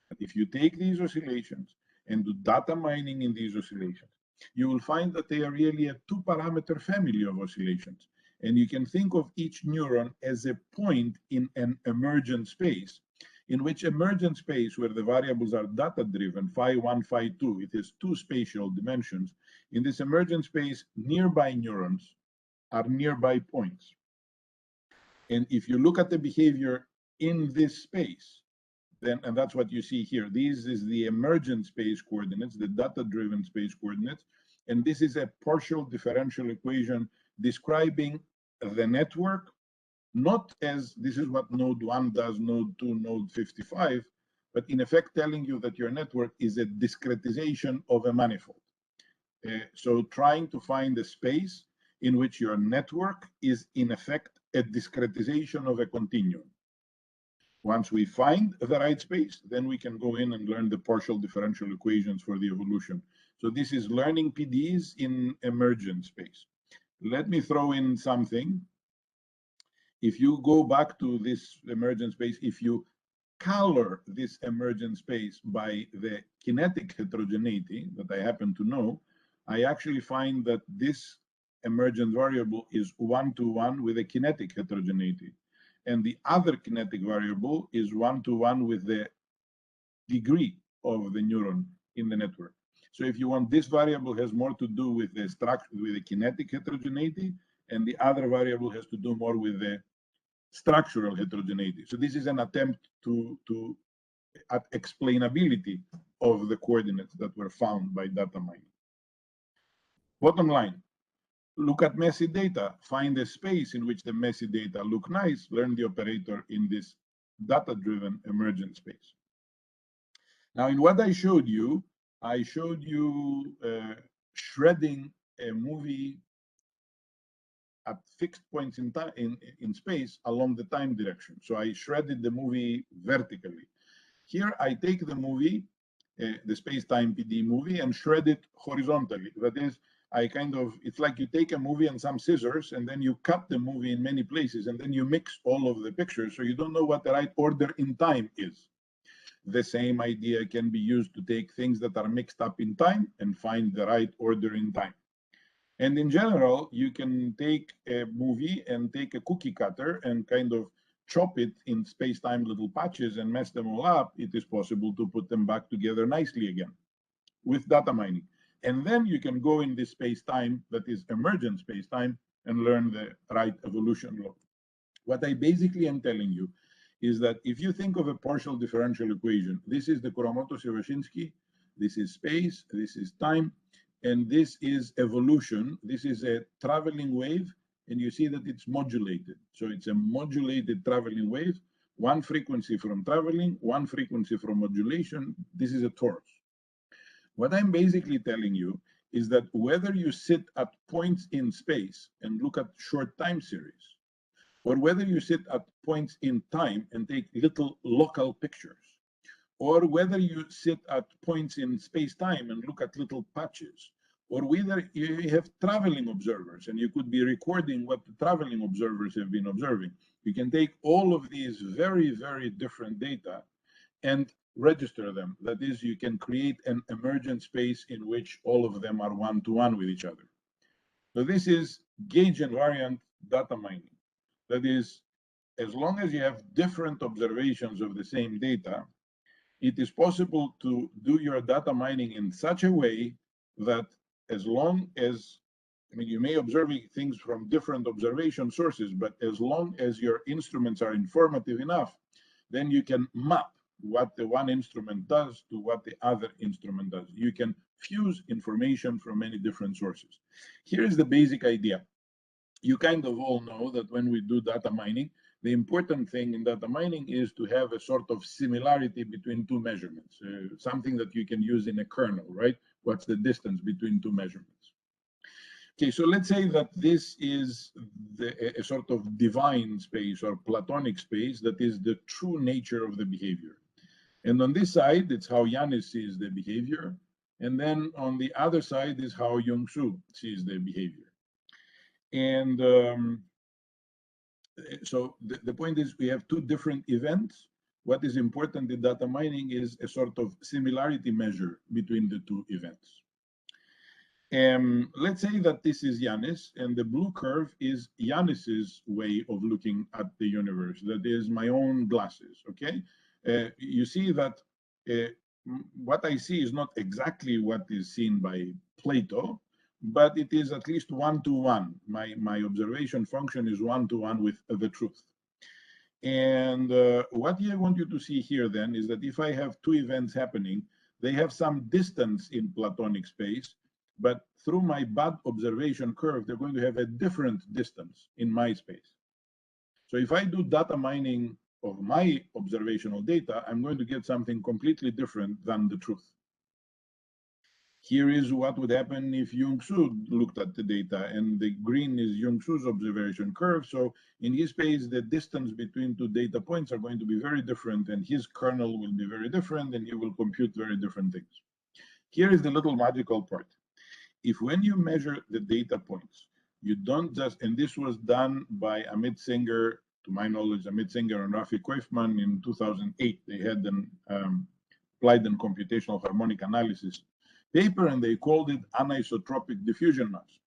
But if you take these oscillations and do data mining in these oscillations, you will find that they are really a two-parameter family of oscillations. And you can think of each neuron as a point in an emergent space, in which emergent space, where the variables are data-driven, phi1, phi2, it has two spatial dimensions. In this emergent space, nearby neurons are nearby points. And if you look at the behavior in this space, then, and that's what you see here. This is the emergent space coordinates, the data-driven space coordinates, and this is a partial differential equation describing the network, not as this is what node 1 does, node 2, node 55, but in effect telling you that your network is a discretization of a manifold. So trying to find a space in which your network is in effect a discretization of a continuum. Once we find the right space, then we can go in and learn the partial differential equations for the evolution. So this is learning PDEs in emergent space. Let me throw in something. If you go back to this emergent space, if you color this emergent space by the kinetic heterogeneity that I happen to know, I actually find that this emergent variable is 1-to-1 with a kinetic heterogeneity. And the other kinetic variable is 1-to-1 with the degree of the neuron in the network. So if you want, this variable has more to do with the structure, with the kinetic heterogeneity, and the other variable has to do more with the structural heterogeneity. So this is an attempt at explainability of the coordinates that were found by data mining. Bottom line, look at messy data, find a space in which the messy data look nice, learn the operator in this data-driven emergent space. Now, in what I showed you shredding a movie at fixed points in time in space along the time direction. So I shredded the movie vertically. Here I take the movie, the space-time PD movie, and shred it horizontally. That is, it's like you take a movie and some scissors, and then you cut the movie in many places, and then you mix all of the pictures, so you don't know what the right order in time is. The same idea can be used to take things that are mixed up in time and find the right order in time. And in general, you can take a movie and take a cookie cutter and kind of chop it in space-time little patches and mess them all up. It is possible to put them back together nicely again with data mining. And then you can go in this space-time that is emergent space-time and learn the right evolution law. What I basically am telling you is that if you think of a partial differential equation, this is the Kuromoto-Sivashinsky, this is space, this is time, and this is evolution. This is a traveling wave, and you see that it's modulated. So it's a modulated traveling wave, one frequency from traveling, one frequency from modulation. This is a torus. What I'm basically telling you is that whether you sit at points in space and look at short time series, or whether you sit at points in time and take little local pictures, or whether you sit at points in space-time and look at little patches, or whether you have traveling observers and you could be recording what the traveling observers have been observing. You can take all of these very, very different data and register them. That is, you can create an emergent space in which all of them are one-to-one with each other. So this is gauge invariant data mining. That is, as long as you have different observations of the same data, it is possible to do your data mining in such a way that as long as, I mean, you may observe things from different observation sources, but as long as your instruments are informative enough, then you can map what the one instrument does to what the other instrument does. You can fuse information from many different sources. Here is the basic idea. You kind of all know that when we do data mining, the important thing in data mining is to have a sort of similarity between two measurements, something that you can use in a kernel, right? What's the distance between two measurements? Okay, so let's say that this is a sort of divine space or Platonic space that is the true nature of the behavior. And on this side, it's how Yannis sees the behavior. And then on the other side is how Young-Soo sees the behavior. And so the point is we have two different events. What is important in data mining is a sort of similarity measure between the two events. Let's say that this is Yannis, and the blue curve is Yannis's way of looking at the universe. That is my own glasses, okay? You see that what I see is not exactly what is seen by Plato, but it is at least one-to-one. My observation function is one-to-one with the truth. And what I want you to see here then is that if I have two events happening, they have some distance in Platonic space, but through my bad observation curve, they're going to have a different distance in my space. So if I do data mining of my observational data, I'm going to get something completely different than the truth. Here is what would happen if Young-Soo looked at the data, and the green is Young-Soo's observation curve. So in his space, the distance between two data points are going to be very different, and his kernel will be very different, and he will compute very different things. Here is the little magical part. If when you measure the data points, you don't just, and this was done by Amit Singer, to my knowledge, Amit Singer and Rafi Koifman in 2008, they had an applied and computational harmonic analysis paper, and they called it anisotropic diffusion maps.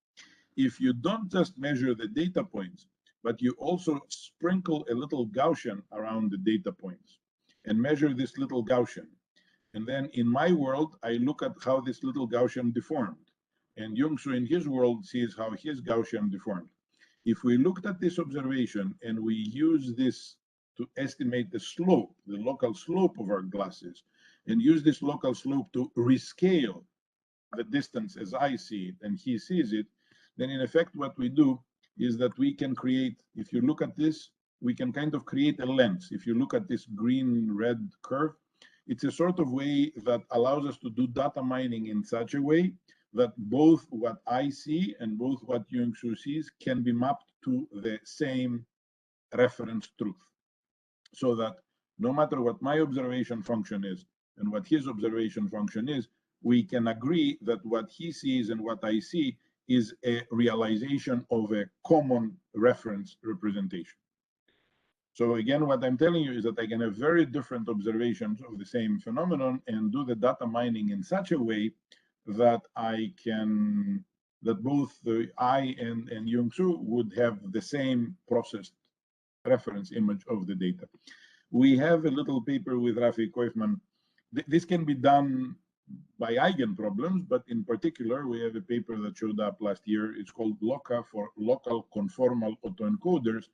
If you don't just measure the data points, but you also sprinkle a little Gaussian around the data points and measure this little Gaussian, and then in my world, I look at how this little Gaussian deformed. And Young-Soo in his world sees how his Gaussian deformed. If we looked at this observation and we use this to estimate the slope, the local slope of our glasses, and use this local slope to rescale the distance as I see it and he sees it, then in effect what we do is that we can create, if you look at this, we can kind of create a lens. If you look at this green-red curve, it's a sort of way that allows us to do data mining in such a way that both what I see and both what Young-Soo sees can be mapped to the same reference truth. So that no matter what my observation function is and what his observation function is, we can agree that what he sees and what I see is a realization of a common reference representation. So again, what I'm telling you is that I can have very different observations of the same phenomenon and do the data mining in such a way that I can, that both I and Young-Soo would have the same processed reference image of the data. We have a little paper with Rafi Koifman. This can be done by eigenproblems, but in particular, we have a paper that showed up last year. It's called LOCA for local conformal autoencoders.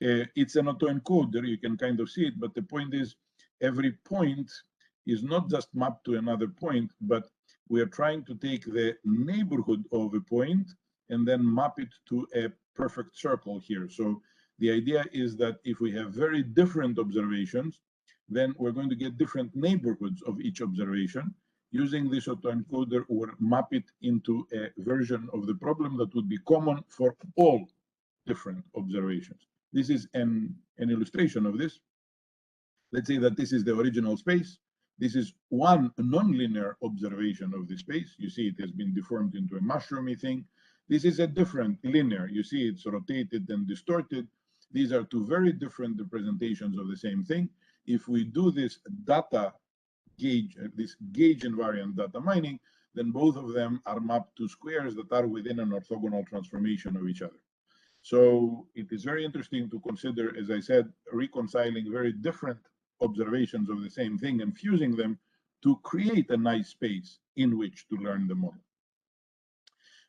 It's an autoencoder, you can kind of see it, but the point is every point is not just mapped to another point, but we are trying to take the neighborhood of a point and then map it to a perfect circle here. So the idea is that if we have very different observations, then we're going to get different neighborhoods of each observation. using this autoencoder or map it into a version of the problem that would be common for all different observations. This is an illustration of this. Let's say that this is the original space. This is one nonlinear observation of the space. You see it has been deformed into a mushroomy thing. This is a different linear. You see it's rotated and distorted. These are two very different representations of the same thing. If we do this data gauge, this gauge invariant data mining, then both of them are mapped to squares that are within an orthogonal transformation of each other. So it is very interesting to consider, as I said, reconciling very different observations of the same thing and fusing them to create a nice space in which to learn the model.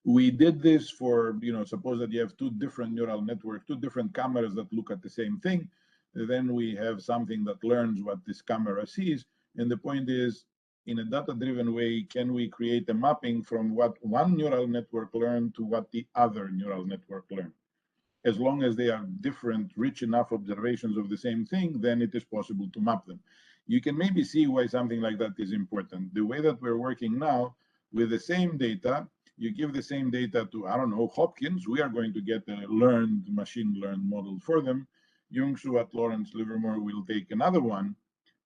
We did this for, suppose that you have two different neural networks, two different cameras that look at the same thing. Then we have something that learns what this camera sees. And the point is, in a data-driven way, can we create a mapping from what one neural network learned to what the other neural network learned? As long as they are different, rich enough observations of the same thing, then it is possible to map them. You can maybe see why something like that is important. The way that we're working now, with the same data, you give the same data to, I don't know, Hopkins, we are going to get a machine-learned model for them. Yongsoo at Lawrence Livermore will take another one.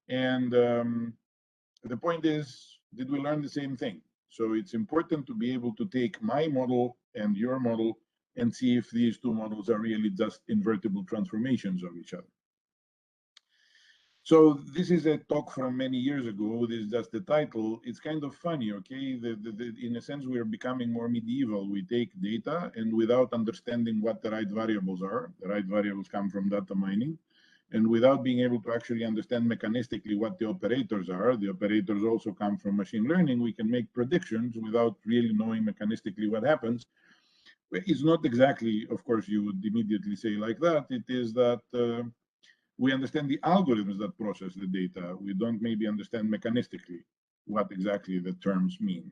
And the point is, did we learn the same thing? So it's important to be able to take my model and your model and see if these two models are really just invertible transformations of each other. So this is a talk from many years ago. This is just the title. It's kind of funny, okay? In a sense, we are becoming more medieval. We take data, and without understanding what the right variables are, the right variables come from data mining, and without being able to actually understand mechanistically what the operators are, the operators also come from machine learning, we can make predictions without really knowing mechanistically what happens. It's not exactly, of course, you would immediately say like that. It is that we understand the algorithms that process the data. We don't maybe understand mechanistically what exactly the terms mean.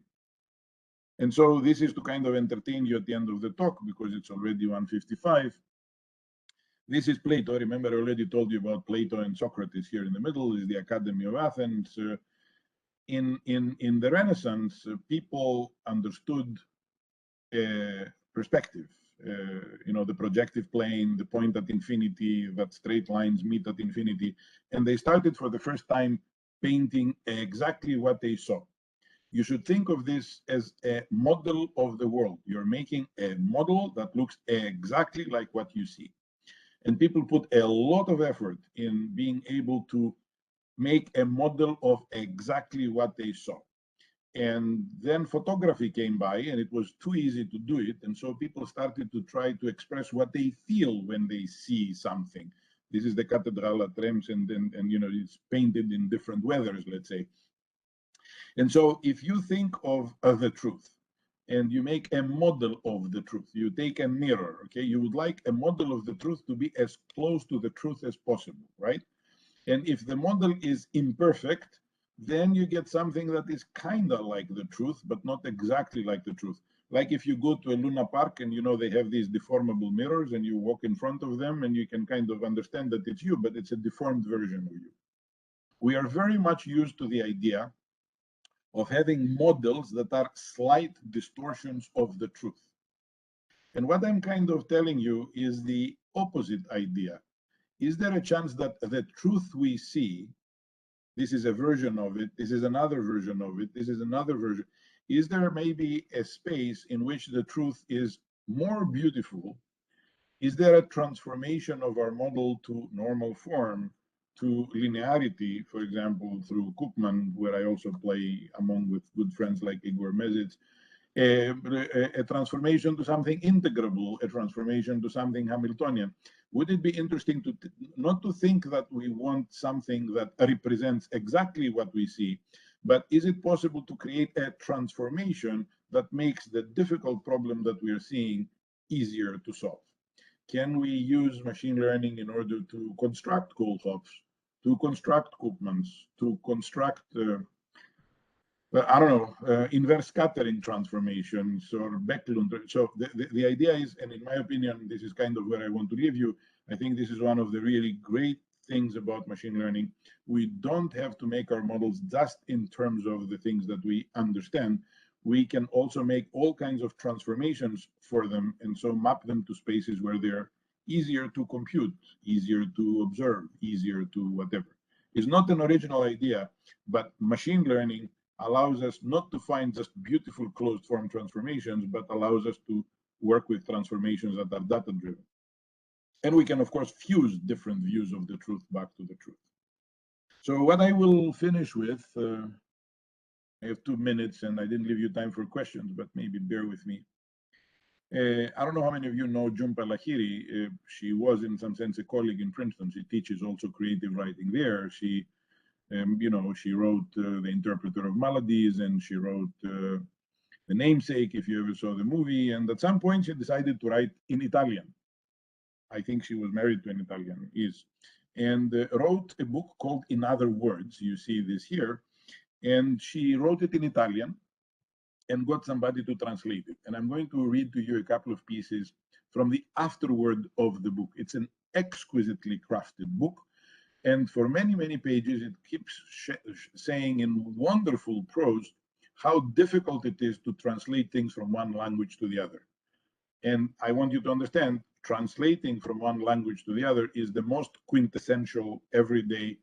And so this is to kind of entertain you at the end of the talk, because it's already 1:55. This is Plato. Remember, I already told you about Plato and Socrates here in the middle. Is the Academy of Athens. In the Renaissance, people understood perspective, the projective plane, the point at infinity, that straight lines meet at infinity. And they started for the first time painting exactly what they saw. You should think of this as a model of the world. You're making a model that looks exactly like what you see. And people put a lot of effort in being able to make a model of exactly what they saw. And then photography came by, and it was too easy to do it. And so people started to try to express what they feel when they see something. This is the Cathedral at Reims, and it's painted in different weathers, let's say. And so if you think of the truth, and you make a model of the truth, you take a mirror, okay? You would like a model of the truth to be as close to the truth as possible, right? And if the model is imperfect, then you get something that is kind of like the truth, but not exactly like the truth. Like if you go to a Luna Park and they have these deformable mirrors, and you walk in front of them and you can kind of understand that it's you, but it's a deformed version of you. We are very much used to the idea of having models that are slight distortions of the truth. And what I'm kind of telling you is the opposite idea. Is there a chance that the truth we see, this is a version of it, this is another version of it, this is another version, is there maybe a space in which the truth is more beautiful? Is there a transformation of our model to normal form, to linearity, for example, through Koopman, where I also play among with good friends like Igor Mezic, a transformation to something integrable, a transformation to something Hamiltonian? Would it be interesting to not to think that we want something that represents exactly what we see, but is it possible to create a transformation that makes the difficult problem that we are seeing easier to solve? Can we use machine learning in order to construct Kohlhoffs, to construct Koopmans, to construct inverse scattering transformations or Bacterial? So the idea is, and in my opinion, this is kind of where I want to leave you. I think this is one of the really great things about machine learning. We don't have to make our models just in terms of the things that we understand. We can also make all kinds of transformations for them, and so map them to spaces where they're easier to compute, easier to observe, easier to whatever. It's not an original idea, but machine learning allows us not to find just beautiful closed form transformations, but allows us to work with transformations that are data driven. And we can, of course, fuse different views of the truth back to the truth. So what I will finish with, I have 2 minutes and I didn't leave you time for questions, but maybe bear with me. I don't know how many of you know Jhumpa Lahiri. She was, in some sense, a colleague in Princeton. She teaches also creative writing there. She, she wrote The Interpreter of Maladies, and she wrote The Namesake, if you ever saw the movie. And at some point, she decided to write in Italian. I think she was married to an Italian, and wrote a book called In Other Words. You see this here. And she wrote it in Italian and got somebody to translate it. And I'm going to read to you a couple of pieces from the afterword of the book. It's an exquisitely crafted book. And for many, many pages, it keeps saying in wonderful prose how difficult it is to translate things from one language to the other. And I want you to understand, translating from one language to the other is the most quintessential everyday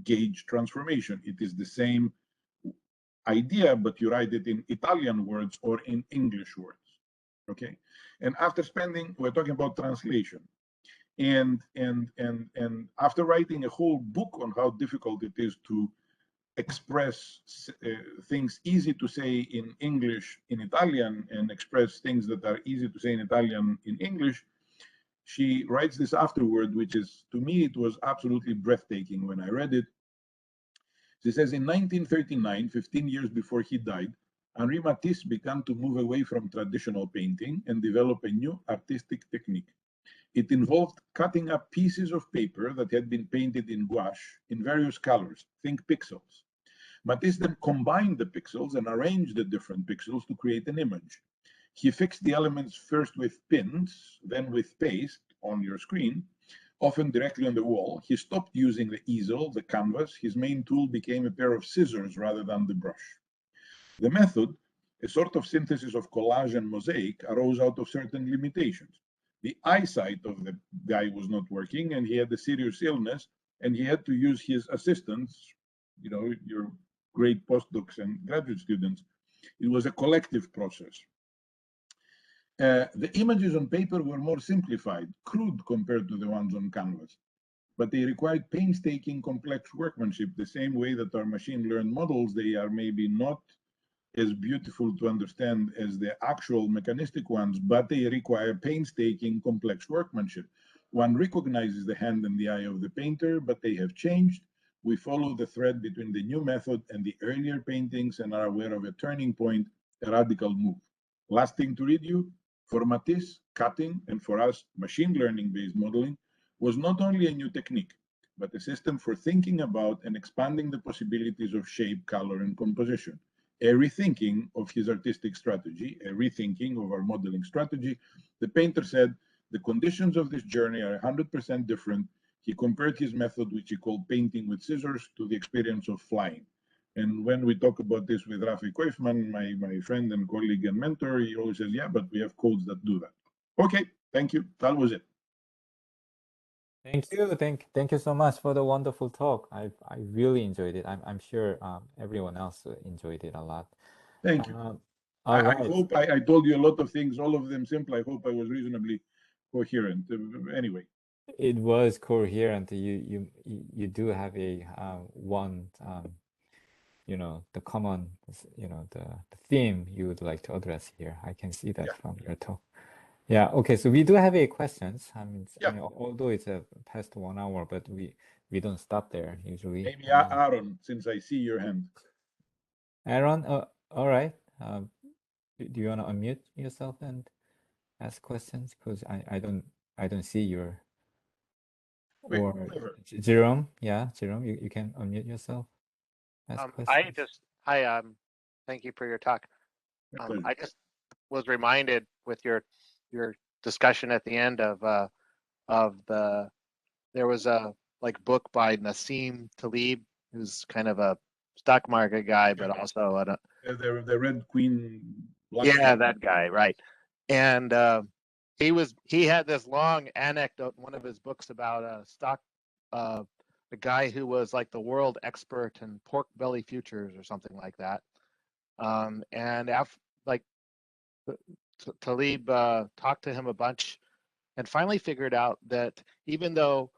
gauge transformation. It is the same idea, but you write it in Italian words or in English words, okay? And after we're talking about translation. And after writing a whole book on how difficult it is to express things easy to say in English in Italian and express things that are easy to say in Italian in English, she writes this afterword, which is, to me, it was absolutely breathtaking when I read it. She says, in 1939, 15 years before he died, Henri Matisse began to move away from traditional painting and develop a new artistic technique. It involved cutting up pieces of paper that had been painted in gouache in various colors, think pixels. Matisse then combined the pixels and arranged the different pixels to create an image. He fixed the elements first with pins, then with paste on your screen, often directly on the wall. He stopped using the easel, the canvas. His main tool became a pair of scissors rather than the brush. The method, a sort of synthesis of collage and mosaic, arose out of certain limitations. The eyesight of the guy was not working, and he had a serious illness, and he had to use his assistants, your great postdocs and graduate students. It was a collective process. The images on paper were more simplified, crude compared to the ones on canvas, but they required painstaking, complex workmanship, the same way that our machine-learned models, they are maybe not as beautiful to understand as the actual mechanistic ones, but they require painstaking, complex workmanship. One recognizes the hand and the eye of the painter, but they have changed. We follow the thread between the new method and the earlier paintings and are aware of a turning point, a radical move. Last thing to read you, for Matisse, cutting, and for us, machine learning-based modeling, was not only a new technique, but a system for thinking about and expanding the possibilities of shape, color, and composition. A rethinking of his artistic strategy, a rethinking of our modeling strategy. The painter said, the conditions of this journey are 100% different. He compared his method, which he called painting with scissors, to the experience of flying. And when we talk about this with Rafi Koifman, my friend and colleague and mentor, he always says, yeah, but we have codes that do that. Okay, thank you. That was it. Thank you. Thank you so much for the wonderful talk. I really enjoyed it. I'm sure everyone else enjoyed it a lot. Thank you. All right. I hope I told you a lot of things, all of them simple. I hope I was reasonably coherent. Anyway. It was coherent. You do have a one the common the theme you would like to address here. I can see that from your talk. Yeah. Okay. So we do have a questions. I mean, although it's past 1 hour, but we don't stop there usually. Maybe Aaron, since I see your hand. Aaron, all right. Do you want to unmute yourself and ask questions? Because I don't see your. Wait, or Jerome, Jerome, you can unmute yourself. Ask questions. Thank you for your talk. I just was reminded with your discussion at the end of there was a like book by Nassim Taleb, who's kind of a stock market guy, but also the Red Queen. Yeah, that guy, right? And he had this long anecdote in one of his books about a guy who was like the world expert in pork belly futures or something like that. And after like Taleb talked to him a bunch and finally figured out that even though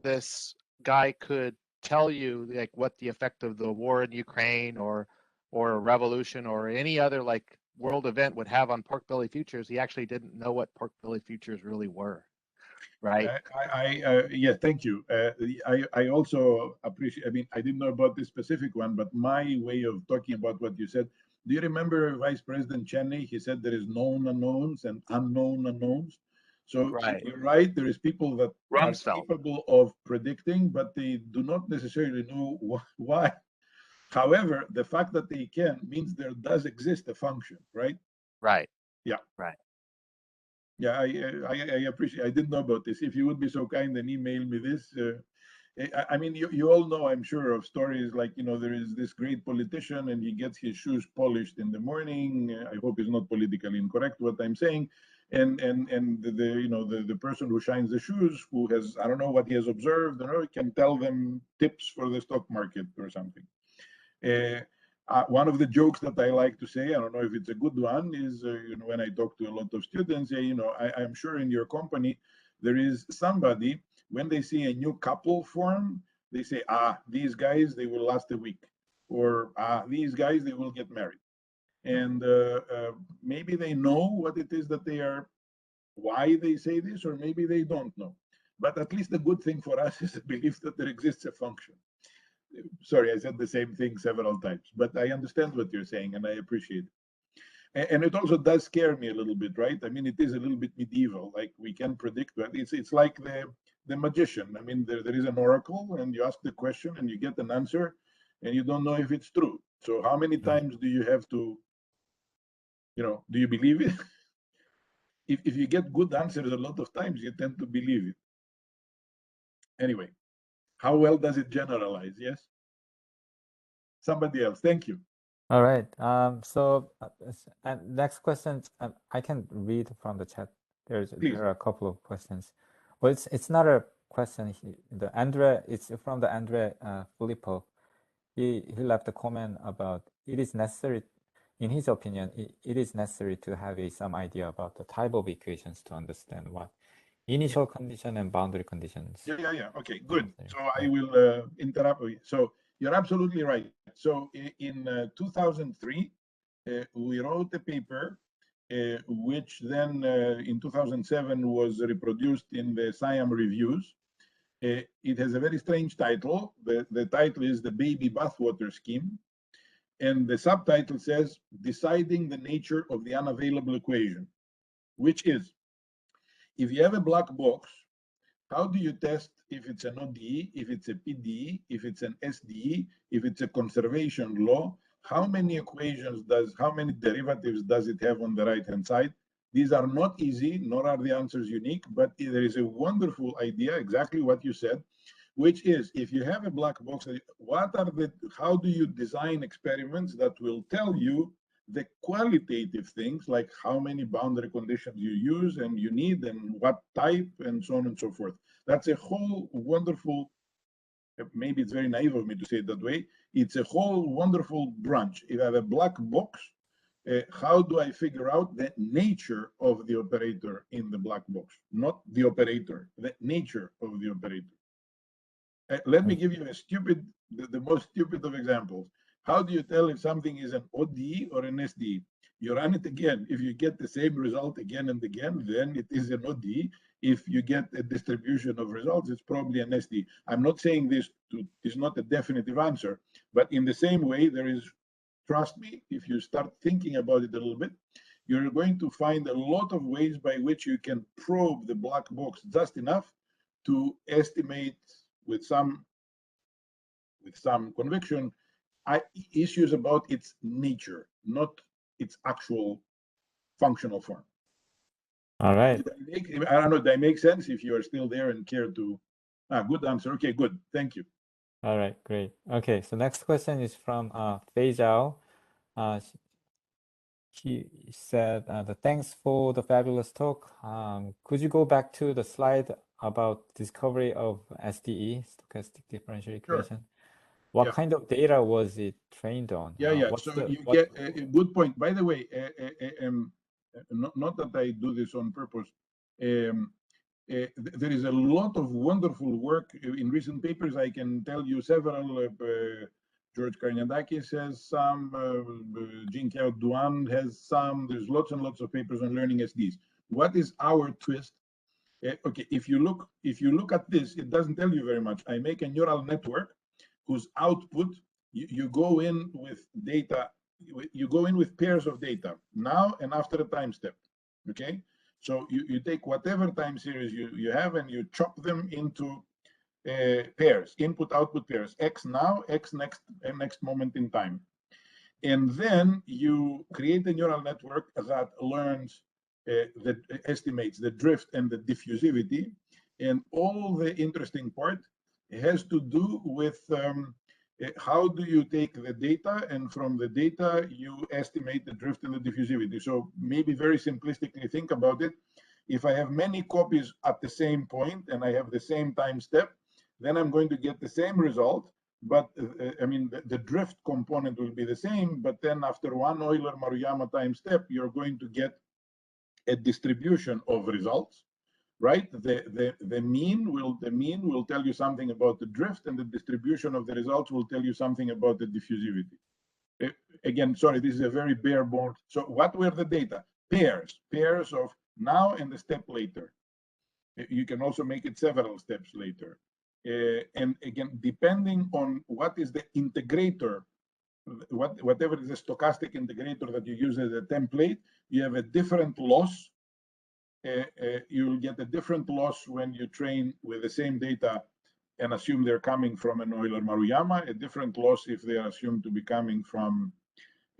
this guy could tell you like what the effect of the war in Ukraine or a revolution or any other like world event would have on pork belly futures, he actually didn't know what pork belly futures really were. Right. Yeah, thank you. I also appreciate, I mean, I didn't know about this specific one, but my way of talking about what you said, do you remember Vice President Cheney? He said there is known unknowns and unknown unknowns. So right. You're right, there is people that Rumsfeld. are capable of predicting, but they do not necessarily know why. However, the fact that they can means there does exist a function, right? Right. Yeah. Right. Yeah, I appreciate. I didn't know about this. If you would be so kind and email me this. I mean, you all know, I'm sure, of stories like, you know, there is this great politician and he gets his shoes polished in the morning. I hope it's not politically incorrect what I'm saying. And the you know the person who shines the shoes, who has, I don't know what he has observed, you know, can tell them tips for the stock market or something. One of the jokes that I like to say, I don't know if it's a good one, is you know, when I talk to a lot of students, you know, I'm sure in your company there is somebody, when they see a new couple form, they say, these guys, they will last a week, or these guys, they will get married. And maybe they know what it is that they are, why they say this, or maybe they don't know. But at least the good thing for us is the belief that there exists a function. Sorry, I said the same thing several times, but I understand what you're saying and I appreciate it. And it also does scare me a little bit, right? I mean, it is a little bit medieval, like we can predict, but it's like the magician. I mean, there is an oracle and you ask the question and you get an answer and you don't know if it's true. So how many times do you have to, you know, do you believe it? If you get good answers a lot of times, you tend to believe it. Anyway, how well does it generalize? Yes? Somebody else. Thank you. All right. So next question, I can read from the chat. There are a couple of questions. Well, it's not a question. It's from the Andre Filippo. He left a comment about it is necessary, in his opinion, it is necessary to have some idea about the type of equations to understand what initial condition and boundary conditions. Yeah. Okay, good. So I will interrupt. So you're absolutely right. So in 2003, we wrote a paper, which then in 2007 was reproduced in the SIAM reviews. It has a very strange title. The title is The Baby Bathwater Scheme. And the subtitle says, Deciding the Nature of the Unavailable Equation, which is, if you have a black box, how do you test if it's an ODE, if it's a PDE, if it's an SDE, if it's a conservation law? How many equations how many derivatives does it have on the right-hand side? These are not easy, nor are the answers unique, but there is a wonderful idea, exactly what you said, which is, if you have a black box, how do you design experiments that will tell you the qualitative things, like how many boundary conditions you use and you need and what type and so on and so forth. That's a whole wonderful, maybe it's very naive of me to say it that way, it's a whole wonderful branch. If I have a black box, how do I figure out the nature of the operator in the black box? Not the operator, the nature of the operator. Let me give you the most stupid of examples. How do you tell if something is an ODE or an SDE? You run it again. If you get the same result again and again, then it is an ODE. If you get a distribution of results, it's probably an SDE. I'm not saying this is not a definitive answer, but in the same way, there is, trust me, if you start thinking about it a little bit, you're going to find a lot of ways by which you can probe the black box just enough to estimate with some conviction issues about its nature, not its actual functional form. All right. I don't know, did I make sense? If you are still there and care to Good answer. Okay, good. Thank you. All right, great. Okay, so next question is from Fei Zhao. He said, thanks for the fabulous talk. Could you go back to the slide about discovery of SDE, stochastic differential equation? What Yeah. kind of data was it trained on? Yeah. So you get a good point. By the way, not that I do this on purpose. There is a lot of wonderful work in recent papers. I can tell you several. George Karniadakis has some. Jean-Claude Douan has some. There's lots and lots of papers on learning SDs. What is our twist? Okay, if you look at this, it doesn't tell you very much. I make a neural network whose output you go in with data. You go in with pairs of data now and after a time step. Okay. So you take whatever time series you have and you chop them into pairs, input-output pairs, X now, X next moment in time. And then you create a neural network that learns, that estimates the drift and the diffusivity. And all the interesting part has to do with how do you take the data, and from the data you estimate the drift and the diffusivity. So maybe very simplistically think about it. If I have many copies at the same point and I have the same time step, then I'm going to get the same result. But I mean, the drift component will be the same, but then after one Euler-Maruyama time step, you're going to get a distribution of results. Right, the mean will tell you something about the drift, and the distribution of the results will tell you something about the diffusivity. Again, sorry, this is a very bare bones. So what were the data? Pairs of now and the step later. You can also make it several steps later. And again, depending on what is the integrator, whatever is the stochastic integrator that you use as a template, you have a different loss. You'll get a different loss when you train with the same data and assume they're coming from an Euler-Maruyama, a different loss if they are assumed to be coming from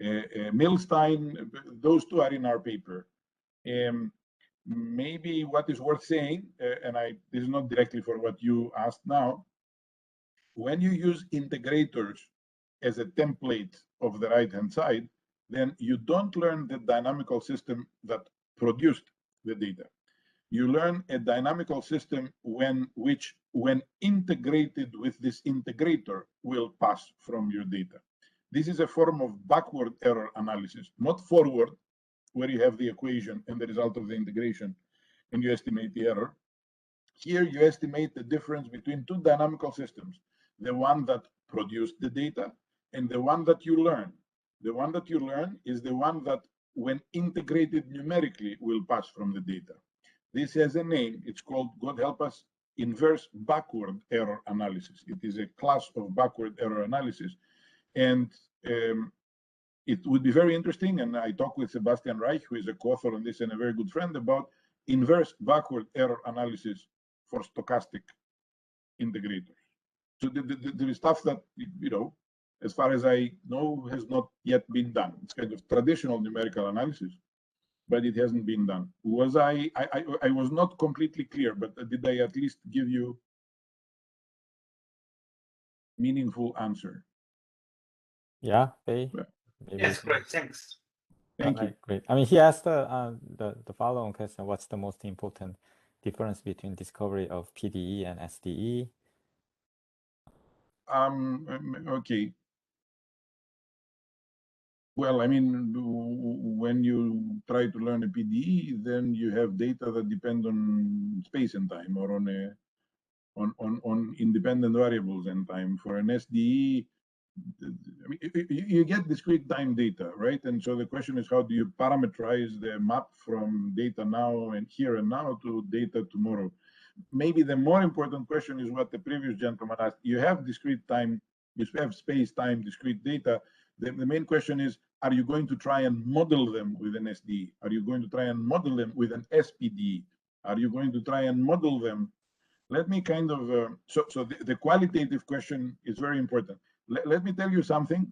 Milstein. Those two are in our paper. Maybe what is worth saying, and this is not directly for what you asked now, when you use integrators as a template of the right-hand side, then you don't learn the dynamical system that produced the data. You learn a dynamical system which, when integrated with this integrator, will pass from your data. This is a form of backward error analysis, not forward, where you have the equation and the result of the integration and you estimate the error. Here you estimate the difference between two dynamical systems, the one that produced the data and the one that you learn. The one that you learn is the one that, when integrated numerically, will pass from the data. This has a name. It's called, God help us, inverse backward error analysis. It is a class of backward error analysis. And it would be very interesting, and I talked with Sebastian Reich, who is a co-author on this and a very good friend, about inverse backward error analysis for stochastic integrators. So there is stuff that, you know, as far as I know, has not yet been done. It's kind of traditional numerical analysis, but it hasn't been done. Was I was not completely clear, but did I at least give you meaningful answer? Yeah, Faye? Yeah. Yes, great. Thanks. Thank you. Right, great. I mean, he asked the following question: what's the most important difference between discovery of PDE and SDE? Okay. Well, I mean, when you try to learn a PDE, then you have data that depend on space and time, or on independent variables and time. For an SDE, I mean, you get discrete time data, right? And so the question is, how do you parameterize the map from data now and here and now to data tomorrow? Maybe the more important question is what the previous gentleman asked. You have discrete time, you have space, time, discrete data. The main question is, are you going to try and model them with an SDE? Are you going to try and model them with an SPDE? Are you going to try and model them? Let me kind of, so the qualitative question is very important. Let me tell you something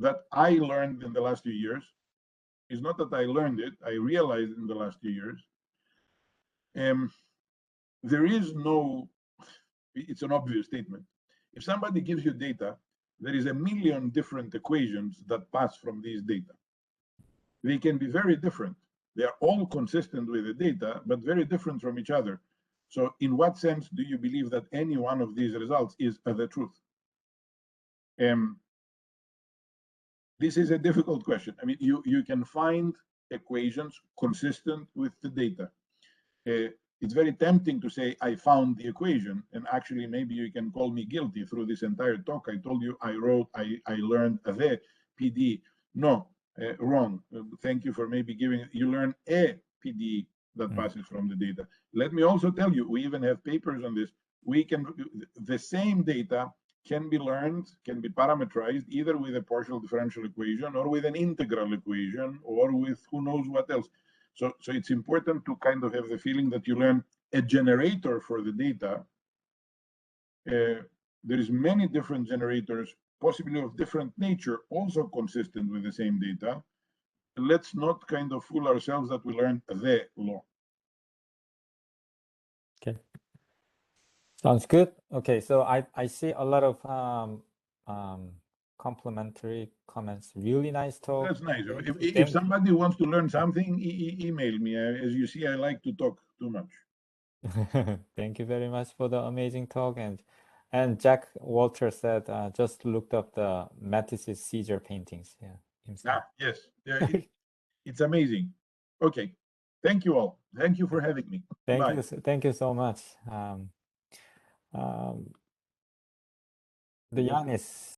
that I learned in the last few years. It's not that I learned it, I realized in the last few years. There is no It's an obvious statement. If somebody gives you data, there is a million different equations that pass from these data. They can be very different. They are all consistent with the data, but very different from each other. So in what sense do you believe that any one of these results is the truth? This is a difficult question. I mean, you can find equations consistent with the data. It's very tempting to say, I found the equation, and actually maybe you can call me guilty through this entire talk. I told you I learned the PD. No, wrong. Thank you for maybe giving, you learn a PDE that passes from the data. Let me also tell you, we even have papers on this. The same data can be learned, can be parameterized either with a partial differential equation or with an integral equation or with who knows what else. So it's important to kind of have the feeling that you learn a generator for the data. There is many different generators, possibly of different nature, also consistent with the same data. Let's not kind of fool ourselves that we learn the law. Okay. Sounds good. Okay, so I see a lot of complimentary comments. Really nice talk. That's nice. If somebody wants to learn something, email me. As you see, I like to talk too much. Thank you very much for the amazing talk. And Jack Walter said, just looked up the Matisse's Caesar paintings. Yeah, himself. Yes. Yeah, it's amazing. Okay. Thank you all. Thank you for having me. Thank you so much. The Yannis